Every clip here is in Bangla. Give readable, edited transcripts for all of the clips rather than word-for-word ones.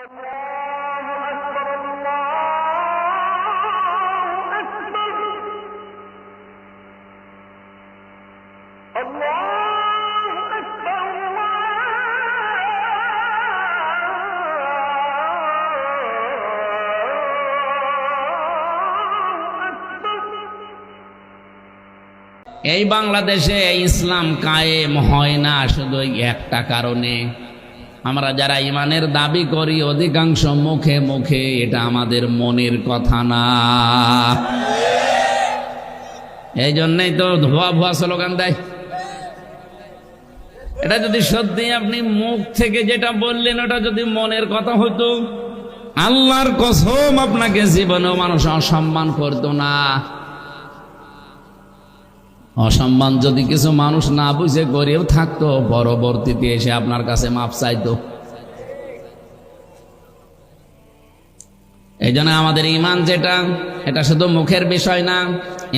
এই বাংলাদেশে ইসলাম কায়েম হয় না শুধু একটা কারণে, আমরা যারা ইমানের দাবি করি অধিকাংশ মুখে মুখে এটা আমাদের মনের কথা না। এই জন্যই তো ভুয়া ভুয়া স্লোগান দেয়। এটা যদি সত্যি আপনি মুখ থেকে যেটা বললেন ওটা যদি মনের কথা হতো, আল্লাহর কসম আপনাকে জীবনেও মানুষ অসম্মান করতো না। অসম্মান যদি কিছু মানুষ না বুঝে করেও থাকতো, পরবর্তীতে এসে আপনার কাছে মাপ চাইতো। এই জন্য আমাদের ঈমান যেটা, এটা শুধু মুখের বিষয় না।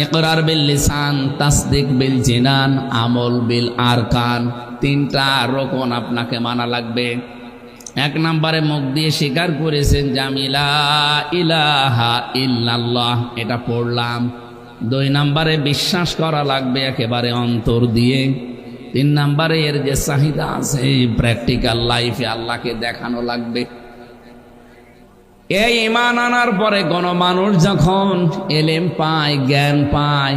ইকরার বিল লিসান, তাসদিক বিল জিনান, আমল বিল আরকান, তিনটা রকম আপনাকে মানা লাগবে। এক নম্বরে মুখ দিয়ে স্বীকার করেছেন যে আমি লা ইলাহা ইল্লাল্লাহ, এটা পড়লাম। 2 নম্বরে বিশ্বাস করা লাগবে একেবারে অন্তর দিয়ে। 3 নম্বরে এর যে চাহিদা আছে প্র্যাকটিক্যাল লাইফে আল্লাহকে দেখানো লাগবে। এই ঈমান আনার পরে কোন মানুষ যখন এলেম পায়, জ্ঞান পায়,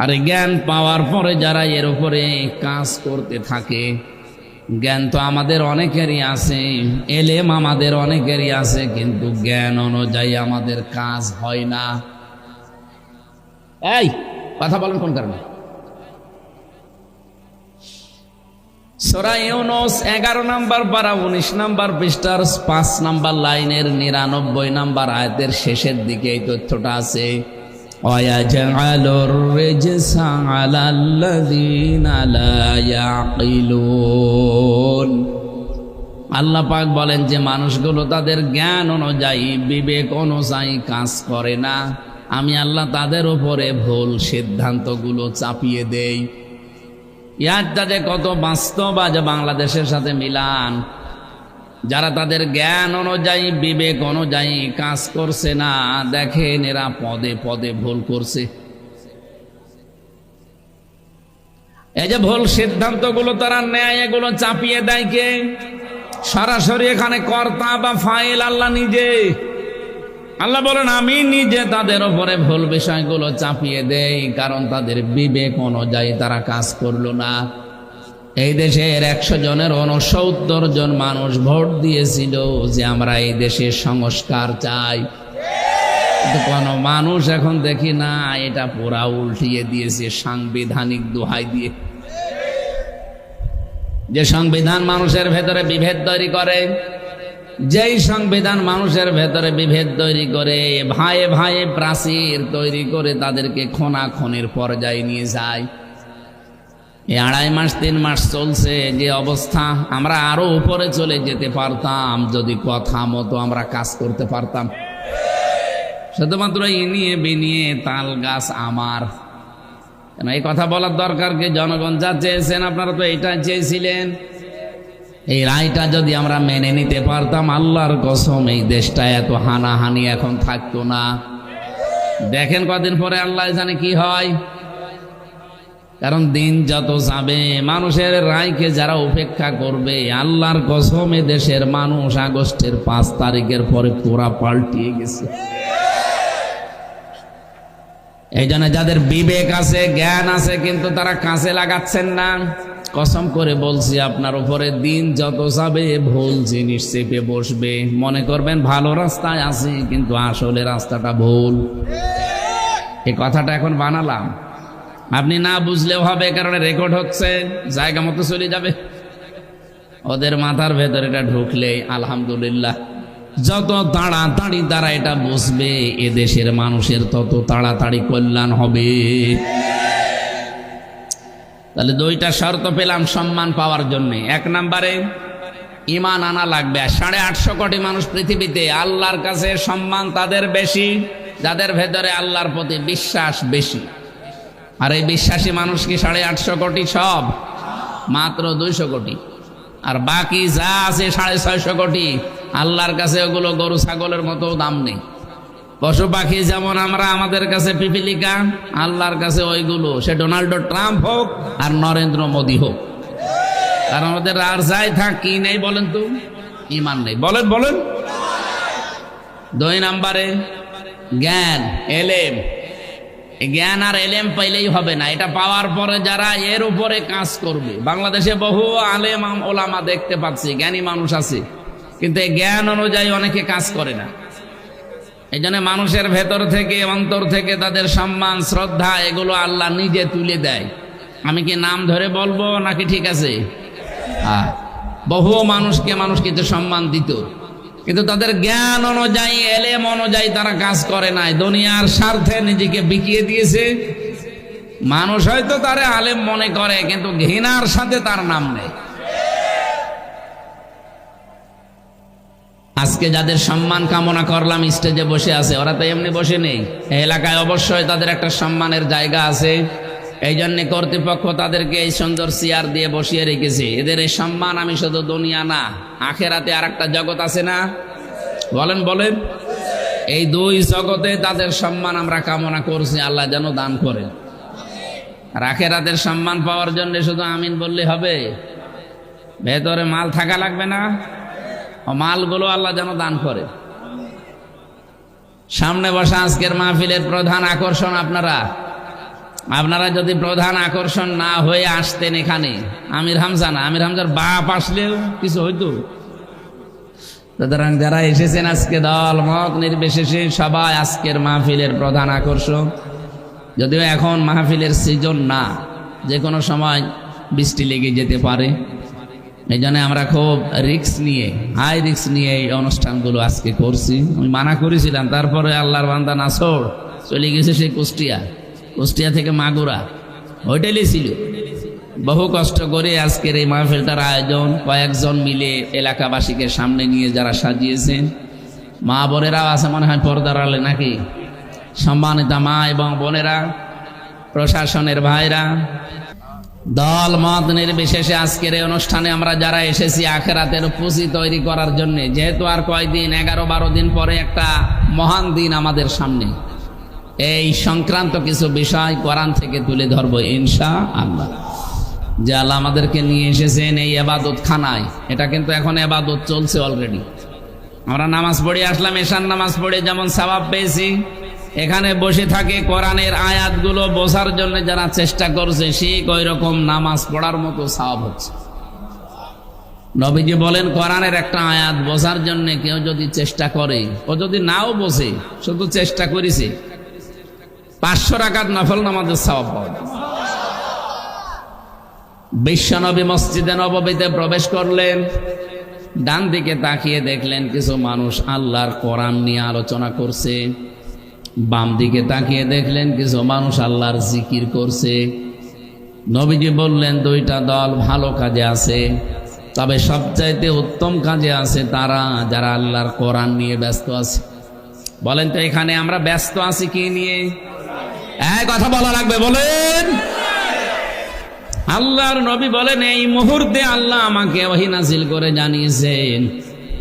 আর জ্ঞান পাওয়ার পরে যারা এর উপরে কাজ করতে থাকে, জ্ঞান তো আমাদের অনেকেরই আছে, এলেম আমাদের অনেকেরই আছে, কিন্তু জ্ঞান অনুযায়ী আমাদের কাজ হয় না। এই কথা বলেন কোন কারণে? সূরা ইউনূস 11 নম্বর পারা 19 নম্বর পৃষ্ঠার 5 নম্বর লাইনের 99 নম্বর আয়াতের শেষের দিকে এই তথ্যটা আছে। ওয়ায়াজআলুর রিজসা আলাল্লাযীনা লা ইয়াকিলুন। আল্লাহ পাক বলেন যে মানুষগুলো তাদের জ্ঞান অনুযায়ী, বিবেক অনুযায়ী কাজ করে না, আমি আল্লাহ তাদের উপরে ভুল সিদ্ধান্তগুলো চাপিয়ে দেই। ইয়ারটাতে কত বাস্তব আজ বাংলাদেশের সাথে মিলান। যারা তাদের জ্ঞান অনুযায়ী, বিবেক অনুযায়ী কাজ করছে না, দেখেন এরা পদে পদে ভুল করছে। এই যে ভুল সিদ্ধান্তগুলো তারা নেয়, এগুলো চাপিয়ে দেয় কে? সরাসরি এখানে কর্তা বা ফাইল আল্লাহ নিজে। আল্লাহ বলেন আমি নিজে তাদের উপরে ভুল বিষয়গুলো চাপিয়ে দেই, কারণ তাদের বিবেক অনুযায়ী তারা কাজ করলো না। এই দেশের 100 জনের 69 জন মানুষ ভোট দিয়েছিল যে আমরা এই দেশের সংস্কার চাই, কিন্তু কোন মানুষ এখন দেখি না, এটা পুরা উল্টিয়ে দিয়েছে সাংবিধানিক দোহাই দিয়ে। যে সংবিধান মানুষের ভেতরে বিভেদ তৈরি করে, যেই সংবিধান মানুষের ভেতরে বিভেদ তৈরি করে, ভাইয়ে ভাইয়ে প্রাচীর তৈরি করে তাদেরকে খোনাখনির পর্যায়ে নিয়ে যায়। এই 2.5 মাস 3 মাস চলছে যে অবস্থা, আমরা আরো উপরে চলে যেতে পারতাম যদি কথা মতো আমরা কাজ করতে পারতাম। শুধুমাত্র ইনিয়ে বিনিয়ে তাল গাছ আমার, কেন এই কথা বলার দরকার কি? জনগণ যা চেয়েছেন আপনারা তো এইটা চেয়েছিলেন। এই রায়টা যদি আমরা মেনে নিতে পারতাম, আল্লাহর কসম এই দেশটা এত হানাহানি এখন থাকতো না। দেখেন কদিন পরে আল্লাহ জানে কি হয়। কারণ দিন যত যাবে, মানুষের রায়কে যারা উপেক্ষা করবে, আল্লাহর কসম এ দেশের মানুষ আগস্টের 5 তারিখের পরে পুরা পাল্টিয়ে গেছে। এই জন্য যাদের বিবেক আছে, জ্ঞান আছে, কিন্তু তারা কাজে লাগাচ্ছেন না। কসম করে বলছি, আপনার উপরে দিন যত যাবে ভুল জিনিস চেপে বসবে। মনে করবেন ভালো রাস্তায় আছি, কিন্তু আসলে রাস্তাটা ভুল। এই কথাটা এখন বানালাম, আপনি না বুঝলেও হবে, কারণ রেকর্ড হচ্ছে, জায়গা মতো চলে যাবে। ওদের মাথার ভেতরে এটা ঢুকলে আলহামদুলিল্লাহ, যত তাড়াতাড়ি তারা এটা বুঝবে, এদেশের মানুষের তত তাড়াতাড়ি কল্যাণ হবে। তাহলে 2টা শর্ত পেলাম সম্মান পাওয়ার জন্য। 1 নম্বরে ঈমান আনা লাগবে। 850 কোটি মানুষ পৃথিবীতে, আল্লাহর কাছে সম্মান তাদের বেশি যাদের ভেতরে আল্লাহর প্রতি বিশ্বাস বেশি। আর এই বিশ্বাসী মানুষ কি 850 কোটি? সব মাত্র 200 কোটি। আর বাকি যা আছে 650 কোটি, আল্লাহর কাছে ওগুলো গরু ছাগলের মতো দাম নেই। পশু পাখি যেমন আমরা, আমাদের কাছে পিপিলিকা, আল্লাহর কাছে ওইগুলো, সে ডোনাল্ড ট্রাম্প হোক আর নরেন্দ্র মোদী হোক। কারণ ওদের আর যাই থাক কি নেই বলেন তো, ইমান নেই। বলেন বলেন। 2 নম্বরে জ্ঞান, এলেম। জ্ঞান আর এলেম পাইলেই হবে না, এটা পাওয়ার পরে যারা এর উপরে কাজ করবে। বাংলাদেশে বহু আলেম ওলামা দেখতে পাচ্ছি, জ্ঞানী মানুষ আছে, কিন্তু এই জ্ঞান অনুযায়ী অনেকে কাজ করে না। এই জন্য মানুষের ভেতর থেকে, অন্তর থেকে তাদের সম্মান, শ্রদ্ধা এগুলো আল্লাহ নিজে তুলে দেয়। আমি কি নাম ধরে বলবো নাকি? ঠিক আছে, বহু মানুষকে মানুষ কিন্তু সম্মান দিত, কিন্তু তাদের জ্ঞান অনুযায়ী, এলেম অনুযায়ী তারা কাজ করে নাই, দুনিয়ার স্বার্থে নিজেকে বিকিয়ে দিয়েছে। মানুষ হয়তো তারে আলেম মনে করে, কিন্তু ঘৃণার সাথে তার নাম নেই। আজকে যাদের সম্মান কামনা করলাম স্টেজে বসে আছে, ওরা তো এমনি বসে নেই। এই এলাকায় অবশ্যই তাদের একটা সম্মানের জায়গা আছে, এই জন্য কর্তৃপক্ষ তাদেরকে এই সুন্দর চেয়ার দিয়ে বসিয়ে রেখেছে। এদের এই সম্মান আমি শুধু দুনিয়া না, আখেরাতে আর একটা জগৎ আছে না? বলেন বলেন। এই 2 জগতে তাদের সম্মান আমরা কামনা করছি, আল্লাহ যেন দান করেন। আর আখেরাতের সম্মান পাওয়ার জন্য শুধু আমিন বললে হবে? ভেতরে মাল থাকা লাগবে না? মালগুলো আল্লাহ যেন দান করে। সামনে বসা আজকের মাহফিলের প্রধান আকর্ষণ আপনারা। আপনারা যদি প্রধান আকর্ষণ না হয়ে আসতেন এখানে, আমির হামজার বাপ আসলেও কিছু হইতো। সুতরাং যারা এসেছেন আজকে দল মত নির্বিশেষে সবাই আজকের মাহফিলের প্রধান আকর্ষণ। যদিও এখন মাহফিলের সিজন না, যে কোনো সময় বৃষ্টি লেগে যেতে পারে, এই জন্য আমরা খুব হাই রিক্স নিয়ে এই অনুষ্ঠানগুলো আজকে করছি। আমি মানা করেছিলাম, তারপরে আল্লাহর বান্দা নাসর চলে গেছে সেই কুষ্টিয়া থেকে মাগুরা, হোটেলে ছিল। বহু কষ্ট করে আজকের এই মাহফিলটার আয়োজন কয়েকজন মিলে এলাকাবাসীকে সামনে নিয়ে যারা সাজিয়েছেন, মা বোনেরাও আছে মনে হয় পর্দার আড়ালে নাকি, সম্মানিতা মা এবং বোনেরা, প্রশাসনের ভাইরা, দল মত নির্বিশেষে আজকের এই অনুষ্ঠানে আমরা যারা এসেছি আখেরাতের পুঁজি তৈরি করার জন্য। যেহেতু আর কয়দিন, 11-12 দিন পরে একটা মহান দিন আমাদের সামনে, এই সংক্রান্ত কিছু বিষয় কোরআন থেকে তুলে ধরবো ইনশাআল্লাহ। যে আল্লাহ আমাদেরকে নিয়ে এসেছেন এই ইবাদত খানায়, এটা কিন্তু এখন ইবাদত চলছে অলরেডি। আমরা নামাজ পড়ে আসলাম, এশার নামাজ পড়ে যেমন সওয়াব পেয়েছি, এখানে বসে থাকে কোরআনের আয়াতগুলো বোঝার জন্য যারা চেষ্টা করছে, ঠিক ওই রকম নামাজ পড়ার মতো সওয়াব হচ্ছে। নবীজি বলেন, কোরআনের একটা আয়াত বোঝার জন্য কেউ যদি চেষ্টা করে, ও যদি নাও বোঝে, শুধু চেষ্টা করেছে, 500 রাকাত নফল নামাজের সওয়াব পাওয়া যায়। বিশ্বনবী মসজিদে নববীতে প্রবেশ করলেন, ডান দিকে তাকিয়ে দেখলেন কিছু মানুষ আল্লাহর কোরআন নিয়ে আলোচনা করছে, বাম দিকে তাকিয়ে দেখলেন কিছু মানুষ আল্লাহর জিকির করছে। নবীজি বললেন, 2টা দল ভালো কাজে আছে, তবে সবচাইতে উত্তম কাজে আছে তারা যারা আল্লাহর কোরআন নিয়ে ব্যস্ত আছে। বলেন তো এখানে আমরা ব্যস্ত আছি কি নিয়ে? কথা বলা লাগবে, বলেন। আল্লাহর নবী বলেন, এই মুহূর্তে আল্লাহ আমাকে ওহী নাযিল করে জানিয়েছেন,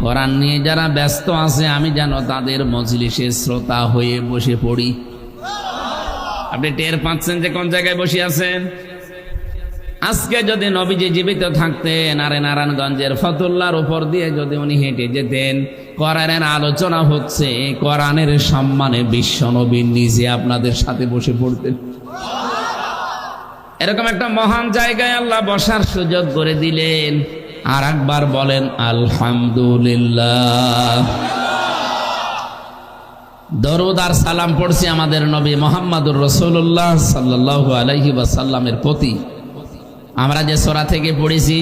কোরআন নিয়ে যারা ব্যস্ত আছে আমি যেন তাদের মজলিসে শ্রোতা হয়ে বসে পড়ি। আপনি টের পাচ্ছেন যে কোন জায়গায় বসে আছেন? আজকে যদি নবীজি জীবিত থাকতেন, আরে নারায়ণগঞ্জের ফতুল্লার উপর দিয়ে যদি উনি হেঁটে যেতেন, কোরআনের আলোচনা হচ্ছে, কোরআনের সম্মানে বিশ্ব নবী নিজে আপনাদের সাথে বসে পড়তেন। এরকম একটা মহান জায়গায় আল্লাহ বসার সুযোগ করে দিলেন। আর একবার বলেন আলহামদুলিল্লাহ। দরুদ আর সালাম পড়ছি আমাদের নবী মুহাম্মদুর রাসূলুল্লাহ সাল্লাল্লাহু আলাইহি ওয়াসাল্লামের প্রতি। আমরা যে সূরা থেকে পড়েছি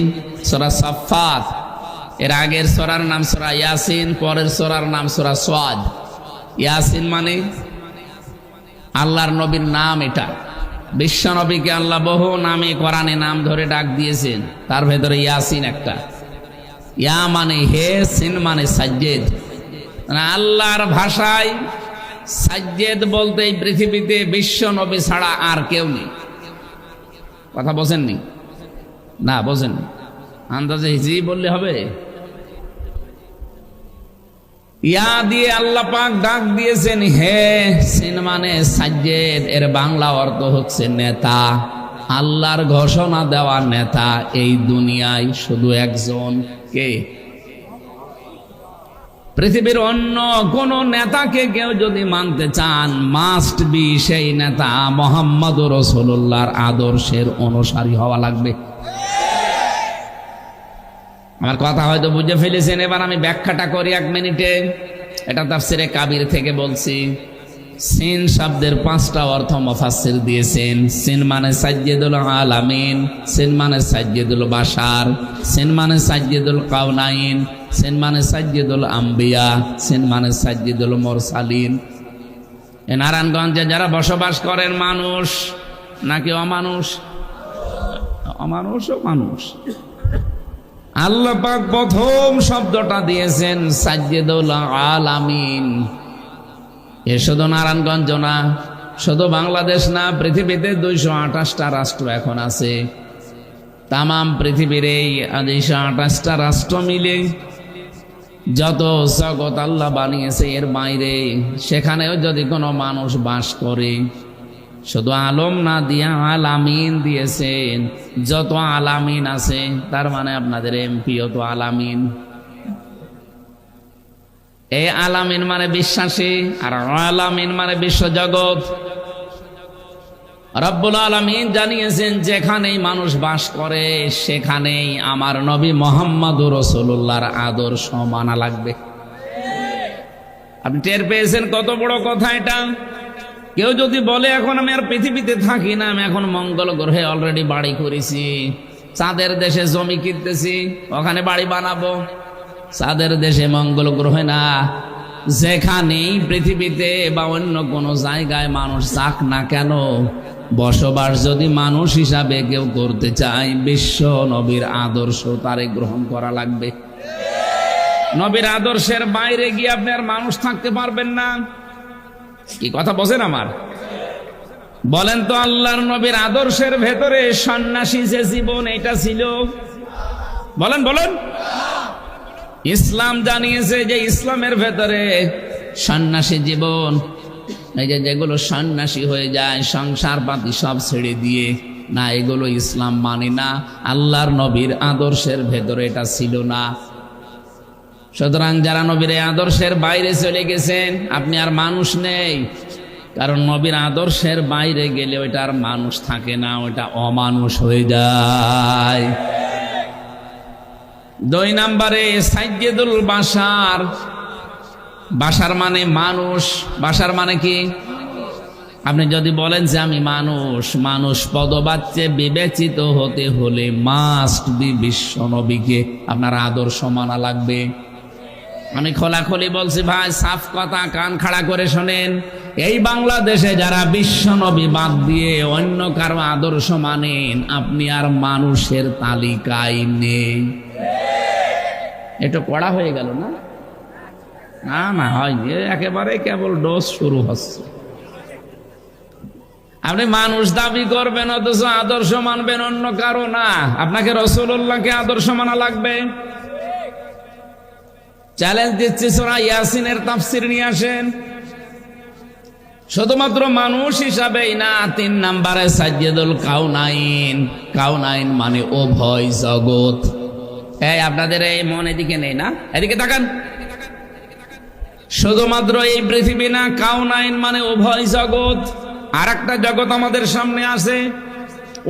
সূরা সাফফাত, এর আগের সূরার নাম সূরা ইয়াসিন, পরের সূরার নাম সূরা সাদ। ইয়াসিন মানে আল্লাহর নবীর নাম, এটা বিশ্ব নবীকে আল্লাহ বহু নামে কোরআনে নাম ধরে ডাক দিয়েছেন, তার ভেতরে ইয়াসিন একটা। ইয়া মানে হে, সিন মানে সাজ্জেদ। আল্লাহর ভাষায় সাজ্জেদ বলতে এই পৃথিবীতে বিশ্ব নবী ছাড়া আর কেউ নেই। কথা বোঝেননি? না বোঝেননি, আন্দাজে হিজি বললে হবে? ইয়া দিয়ে আল্লাহ পাক ডাক দিয়েছেন হে সিন মানে সাজ্জেদ, এর বাংলা অর্থ হচ্ছে নেতা। আল্লাহর ঘোষণা দেওয়া নেতা এই দুনিয়ায় শুধু একজন, কে? পৃথিবীর অন্য কোন নেতাকে কেউ যদি মানতে চান, মাস্ট বি সেই নেতা মুহাম্মদুর রাসূলুল্লাহর আদর্শের অনুসারী হওয়া লাগবে। আমার কথা হয়তো বুঝে ফেলেছেন, এবার আমি ব্যাখ্যাটা করি 1 মিনিটে। এটা তাফসিরে কাবির থেকে বলছি। সিন শব্দের 5টা অর্থ মুফাসসির দিয়েছেন। সিন মানে সাজ্জিদুল আলামিন, সিন মানে সাজ্জিদুল বাশার, সিন মানে সাজ্জিদুল কাউনাইন, সিন মানে সাজ্জিদুল আম্বিয়া, সিন মানে সাজ্জিদুল মুরসালিন। এই নারায়ণগঞ্জে যারা বসবাস করেন মানুষ নাকি অমানুষ? অমানুষ ও মানুষ। আল্লাহ পাক প্রথম শব্দটা দিয়েছেন সাজ্জিদুল আলামিন। এ শুধু নারায়ণগঞ্জ না, শুধু বাংলাদেশ না, পৃথিবীতে 228টা রাষ্ট্র এখন আছে। তামাম পৃথিবীর এই 228টা রাষ্ট্র মিলে যত জগৎ আল্লাহ বানিয়েছে এর বাইরে, সেখানেও যদি কোনো মানুষ বাস করে, শুধু আলম না দিয়া আলামিন দিয়েছেন। যত আলামিন আছে তার মানে আপনাদের এমপিও তো আলামিন। এই আলামিন মানে বিশ্বাসী, আর আলামিন মানে বিশ্বজগৎ। রব্বুল আলামিন জানিয়েছেন যেখানেই মানুষ বাস করে সেখানেই আমার নবী মুহাম্মদুর রাসূলুল্লাহর আদর্শ মানা লাগবে। আপনি টের পেয়েছেন কত বড় কথা এটা? কেউ যদি বলে এখন আমি আর পৃথিবীতে থাকি না, আমি এখন মঙ্গল গ্রহে অলরেডি বাড়ি করেছি, চাঁদের দেশে জমি কিনতেছি, ওখানে বাড়ি বানাবো। চাঁদের দেশে, মঙ্গল গ্রহে না, যেখানেই পৃথিবীতে বা অন্য কোনো জায়গায় মানুষ যাক না কেন, বসবাস যদি মানুষ হিসাবে কেউ করতে চায়, বিশ্ব নবীর আদর্শ তারে গ্রহণ করা লাগবে। নবীর আদর্শের বাইরে গিয়ে আপনি আর মানুষ থাকতে পারবেন না। কি কথা বোঝেন আমার? বলেন তো, আল্লাহর নবীর আদর্শের ভেতরে সন্ন্যাসী যে জীবন এটা ছিল, বলেন বলেন। ইসলাম জানিয়েছে যে ইসলামের ভেতরে সন্ন্যাসী জীবন, এই যে যেগুলো সন্ন্যাসী হয়ে যায় সংসার পাতি সব ছেড়ে দিয়ে, না, এগুলো ইসলাম মানে না। আল্লাহর নবীর আদর্শের ভেতরে এটা ছিল না। সুতরাং যারা নবীর আদর্শের বাইরে চলে গেছেন, আপনি আর মানুষ নেই। কারণ নবীর আদর্শের বাইরে গেলে ওইটা আর মানুষ থাকে না, ওইটা অমানুষ হয়ে যায়। 2 নম্বরে সাজ্জিদুল বাশার। বাশার মানে মানুষ। বাশার মানে কি? আপনি যদি বলেন যে আমি মানুষ, মানুষ পদবাচ্যে বিবেচিত হতে হলে মাস্ট বি বিশ্ব নবীকে আপনার আদর্শ মানা লাগবে। আমি খোলাখুলি বলছি ভাই, সাফ কথা, কান খাড়া করে শোনেন। এই বাংলাদেশে যারা বিশ্ব নবী বাদ দিয়ে অন্য কারো আদর্শ মানেন, আপনি আর মানুষের তালিকায় নেই। একটু কড়া হয়ে গেল না? না না, হয়নি, একেবারে কেবল ডোজ শুরু হচ্ছে। আপনি মানুষ দাবি করবেন অথচ আদর্শ মানবেন অন্য কারো না। আপনাকে রাসূলুল্লাহকে আদর্শ মানা লাগবে। চ্যালেঞ্জ দিচ্ছি, সূরা ইয়াসিনের তাফসীর নিয়ে আসেন। শুধুমাত্র মানুষ হিসাবেই না, 3 নম্বরে সাজ্জিদুল কাউনাইন। কাউনাইন মানে উভয় জগৎ। এই আপনাদের এই মন এদিকে নেই না, এদিকে তাকান। শুধুমাত্র এই পৃথিবী না, কাউনাইন মানে উভয় জগৎ। আর একটা জগৎ আমাদের সামনে আছে,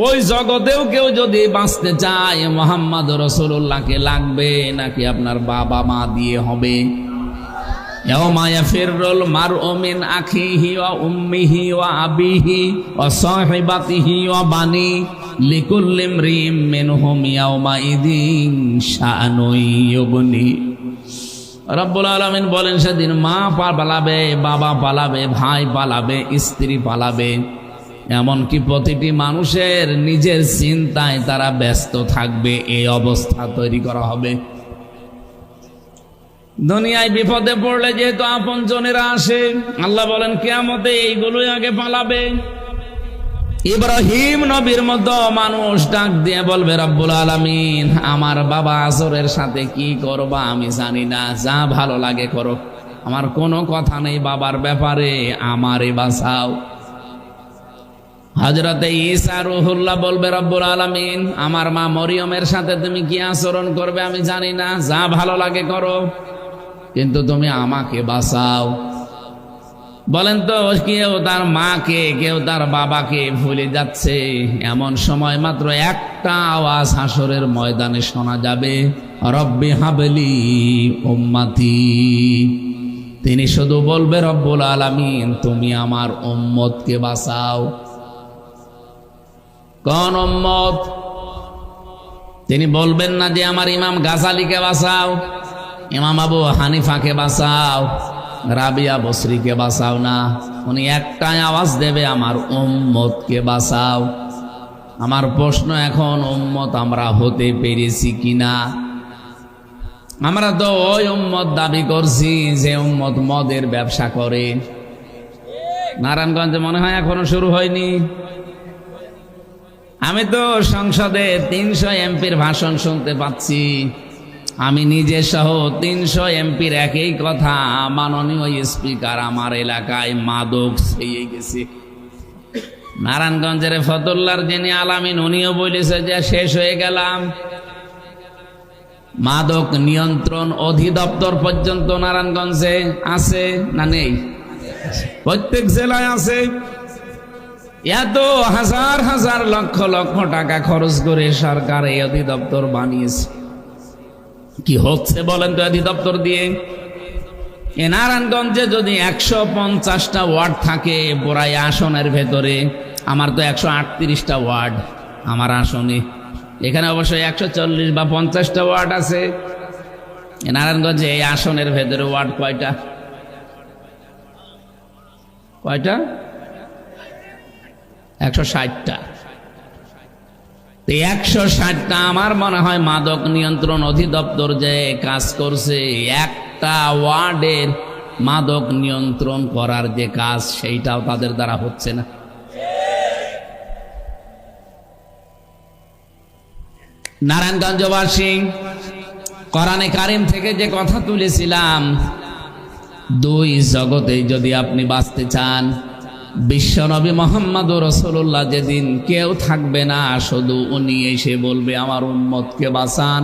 ওই জগতেও কেউ যদি বাঁচতে চায় মুহাম্মদুর রাসূলুল্লাহকে লাগবে, নাকি আপনার বাবা মা দিয়ে হবে? ইয়াউমা ইয়াফিরুল মারউ মিন আখিহি ওয়া উম্মিহি ওয়া আবিহি ওয়া সাহিবাতিহি ওয়া বানি লিকুল্লি ইমরিইম মিনহুম ইয়াউমা ইদিন শাআনুন ইউগনি। রব্বুল আলামিন বলেন, সেদিন মা পালাবে, বাবা পালাবে, ভাই পালাবে, স্ত্রী পালাবে, এমনকি প্রতিটি মানুষের নিজের চিন্তায় তারা ব্যস্ত থাকবে। এই অবস্থা তৈরি করা হবে। দুনিয়ায় বিপদে পড়লে যেহেতু আপনজনেরা আসে, আল্লাহ বলেন কিয়ামতে এইগুলোই আগে পালাবে। ইব্রাহিম নবীর মতো মানুষ ডাক দিয়ে বলবে, রব্বুল আলামিন, আমার বাবা আসরের সাথে কি করবা আমি জানি না, যা ভালো লাগে করো। আমার কোনো কথা নেই বাবার ব্যাপারে, আমারে বাঁচাও। হযরতে ঈসা রূহুল্লাহ বলবে রব্বুল আলামিন, আমার মা মরিয়মের সাথে তুমি কি আচরণ করবে আমি জানি না, যা ভালো লাগে করো, কিন্তু তুমি আমাকে বাঁচাও। বলেন তো, কেউ তার মাকে কেউ তার বাবাকে ভুলে যাচ্ছে, এমন সময় মাত্র একটা আওয়াজ হাসরের ময়দানে শোনা যাবে, রব্বি হাবলি উম্মতি। তিনি শুধু বলবে রব্বুল আলামিন তুমি আমার উম্মতকে বাঁচাও। কোন উম্মত? তিনি বলবেন না যে আমার ইমাম গাজালিকে বাঁচাও, ইমাম আবু হানিফাকে বাঁচাও, রাবিয়া বসরিকে বাঁচাও না। উনি একটাই আওয়াজ দেবে, আমার উম্মতকে বাঁচাও। আমার প্রশ্ন এখন, উম্মত আমরা হতে পেরেছি কিনা? আমরা তো ওই উম্মত দাবি করছি যে উম্মত মদের ব্যবসা করে। নারায়ণগঞ্জে মনে হয় এখনো শুরু হয়নি। আমি তো সংসদে 300 এমপির ভাষণ শুনতে পাচ্ছি। আমি নিজে সহ 300 এমপির একই কথা, মাননীয় স্পিকার আমার এলাকায় মাদক ছেয়ে গেছে। নারায়ণগঞ্জের ফতুল্লার যিনি আলামিন উনিও বলেছে যে শেষ হয়ে গেলাম। মাদক নিয়ন্ত্রণ অধিদপ্তর পর্যন্ত নারায়ণগঞ্জে আছে না নেই? প্রত্যেক জেলায় আছে। এত হাজার হাজার লক্ষ লক্ষ টাকা খরচ করে সরকার এই অধিদপ্তর বানিয়েছে। কি হচ্ছে বলেন তো অধিদপ্তর দিয়ে? এ নারায়ণগঞ্জে যদি 150টা ওয়ার্ড থাকে পুরাই আসনের ভেতরে, আমার তো 138টা ওয়ার্ড আমার আসনে, এখানে অবশ্যই 140 বা 50টা ওয়ার্ড আছে। এ নারায়ণগঞ্জে এই আসনের ভেতরে ওয়ার্ড কয়টা? কয়টা? 160টা। 160টা আমার মনে হয় মাদক নিয়ন্ত্রণ অধিদপ্তর যে কাজ করছে, একটা ওয়ার্ডের মাদক নিয়ন্ত্রণ করার যে কাজ সেইটাও তাদের দ্বারা হচ্ছে না। নারায়ণগঞ্জবাসী, কোরআনে কারিম থেকে যে কথা তুলেছিলাম, দুই জগতে যদি আপনি বাঁচতে চান, বিশ্বনবী মুহাম্মদুর রাসূলুল্লাহ যেদিন কেউ থাকবে না, শুধু উনি এসে বলবে আমার উম্মতকে বাঁচান।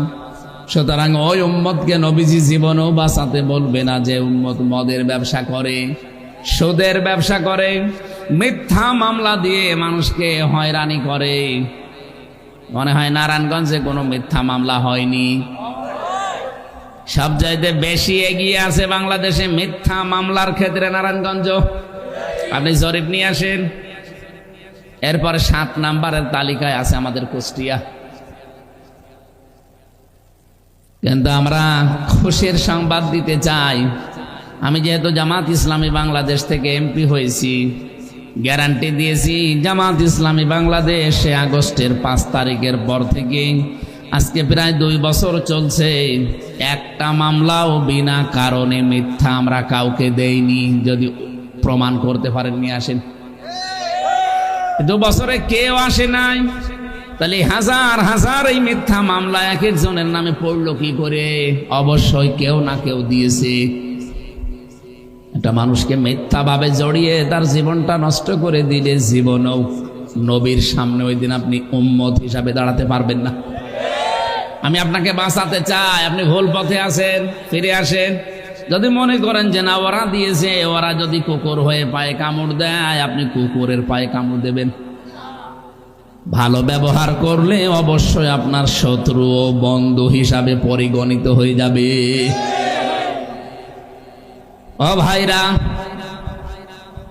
সুতরাং ওই উম্মতকে নবীজি জীবনেও বাঁচাতে বলবে না যে উম্মত মদের ব্যবসা করে, সুদের ব্যবসা করে, মিথ্যা মামলা দিয়ে মানুষকে হয়রানি করে। মনে হয় নারায়ণগঞ্জে কোনো মিথ্যা মামলা হয়নি। সব চাইতে বেশি এগিয়ে আছে বাংলাদেশে মিথ্যা মামলার ক্ষেত্রে নারায়ণগঞ্জ। আপনি জরিপ নিয়ে আসেন। এরপরে 7 নাম্বারের তালিকায় আছে আমাদের কুষ্টিয়া। কিন্তু আমরা খুশির সংবাদ দিতে চাই, আমি যেহেতু জামাত ইসলামী বাংলাদেশ থেকে এমপি হয়েছি, গ্যারান্টি দিয়েছি জামাত ইসলামী বাংলাদেশে আগস্টের 5 তারিখের পর থেকে আজকে প্রায় 2 বছর চলছে, একটা মামলাও বিনা কারণে মিথ্যা আমরা কাউকে দেইনি। যদি প্রমাণ করতে পারেন নিয়ে আসেন। 2 বছরে কেউ আসে নাই, তাহলে হাজার হাজার এই মিথ্যা মামলা এক একজনের নামে পড়লো কি করে? অবশ্যই কেউ না কেউ দিয়েছে। একটা মানুষকে মিথ্যা ভাবে জড়িয়ে তার জীবনটা নষ্ট করে দিলে জীবনেও নবীর সামনে ওই দিন আপনি উম্মত হিসাবে দাঁড়াতে পারবেন না। আমি আপনাকে বাঁচাতে চাই, আপনি ভুল পথে আছেন, ফিরে আসেন। যদি মনে করেন যে না ওরা দিয়েছে, ওরা যদি কুকুর হয়ে পায়ে কামড় দেয়, আপনি কুকুরের পায়ে কামড় দেবেন। ভালো ব্যবহার করলে অবশ্যই আপনার শত্রু ও বন্ধু হিসাবে পরিগণিত হয়ে যাবে। ও ভাইরা,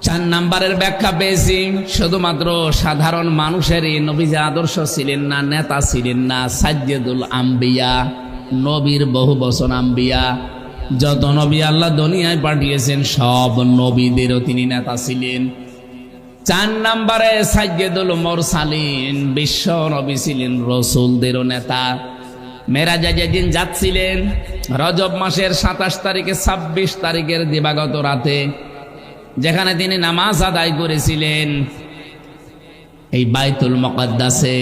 4 নাম্বারের ব্যাখ্যা পেয়েছি। শুধুমাত্র সাধারণ মানুষেরই নবীজি আদর্শ ছিলেন না, নেতা ছিলেন না, সাজ্জেদুল আম্বিয়া, নবীর বহু বচন আম্বিয়া। যত নবী আল্লাহ দুনিয়ায় পাঠিয়েছেন সব নবীদেরও তিনি নেতা ছিলেন। 4 নাম্বারে সাজ্জেদুল মুরসালিন, বিশ্ব নবী ছিলেন রাসূলদেরও নেতা। মেরাজে যেদিন যাচ্ছিলেন রজব মাসের 27 তারিখে 26 তারিখের দিবাগত রাতে, যেখানে তিনি নামাজ আদায় করেছিলেন এই বাইতুল মুকাদ্দাসে,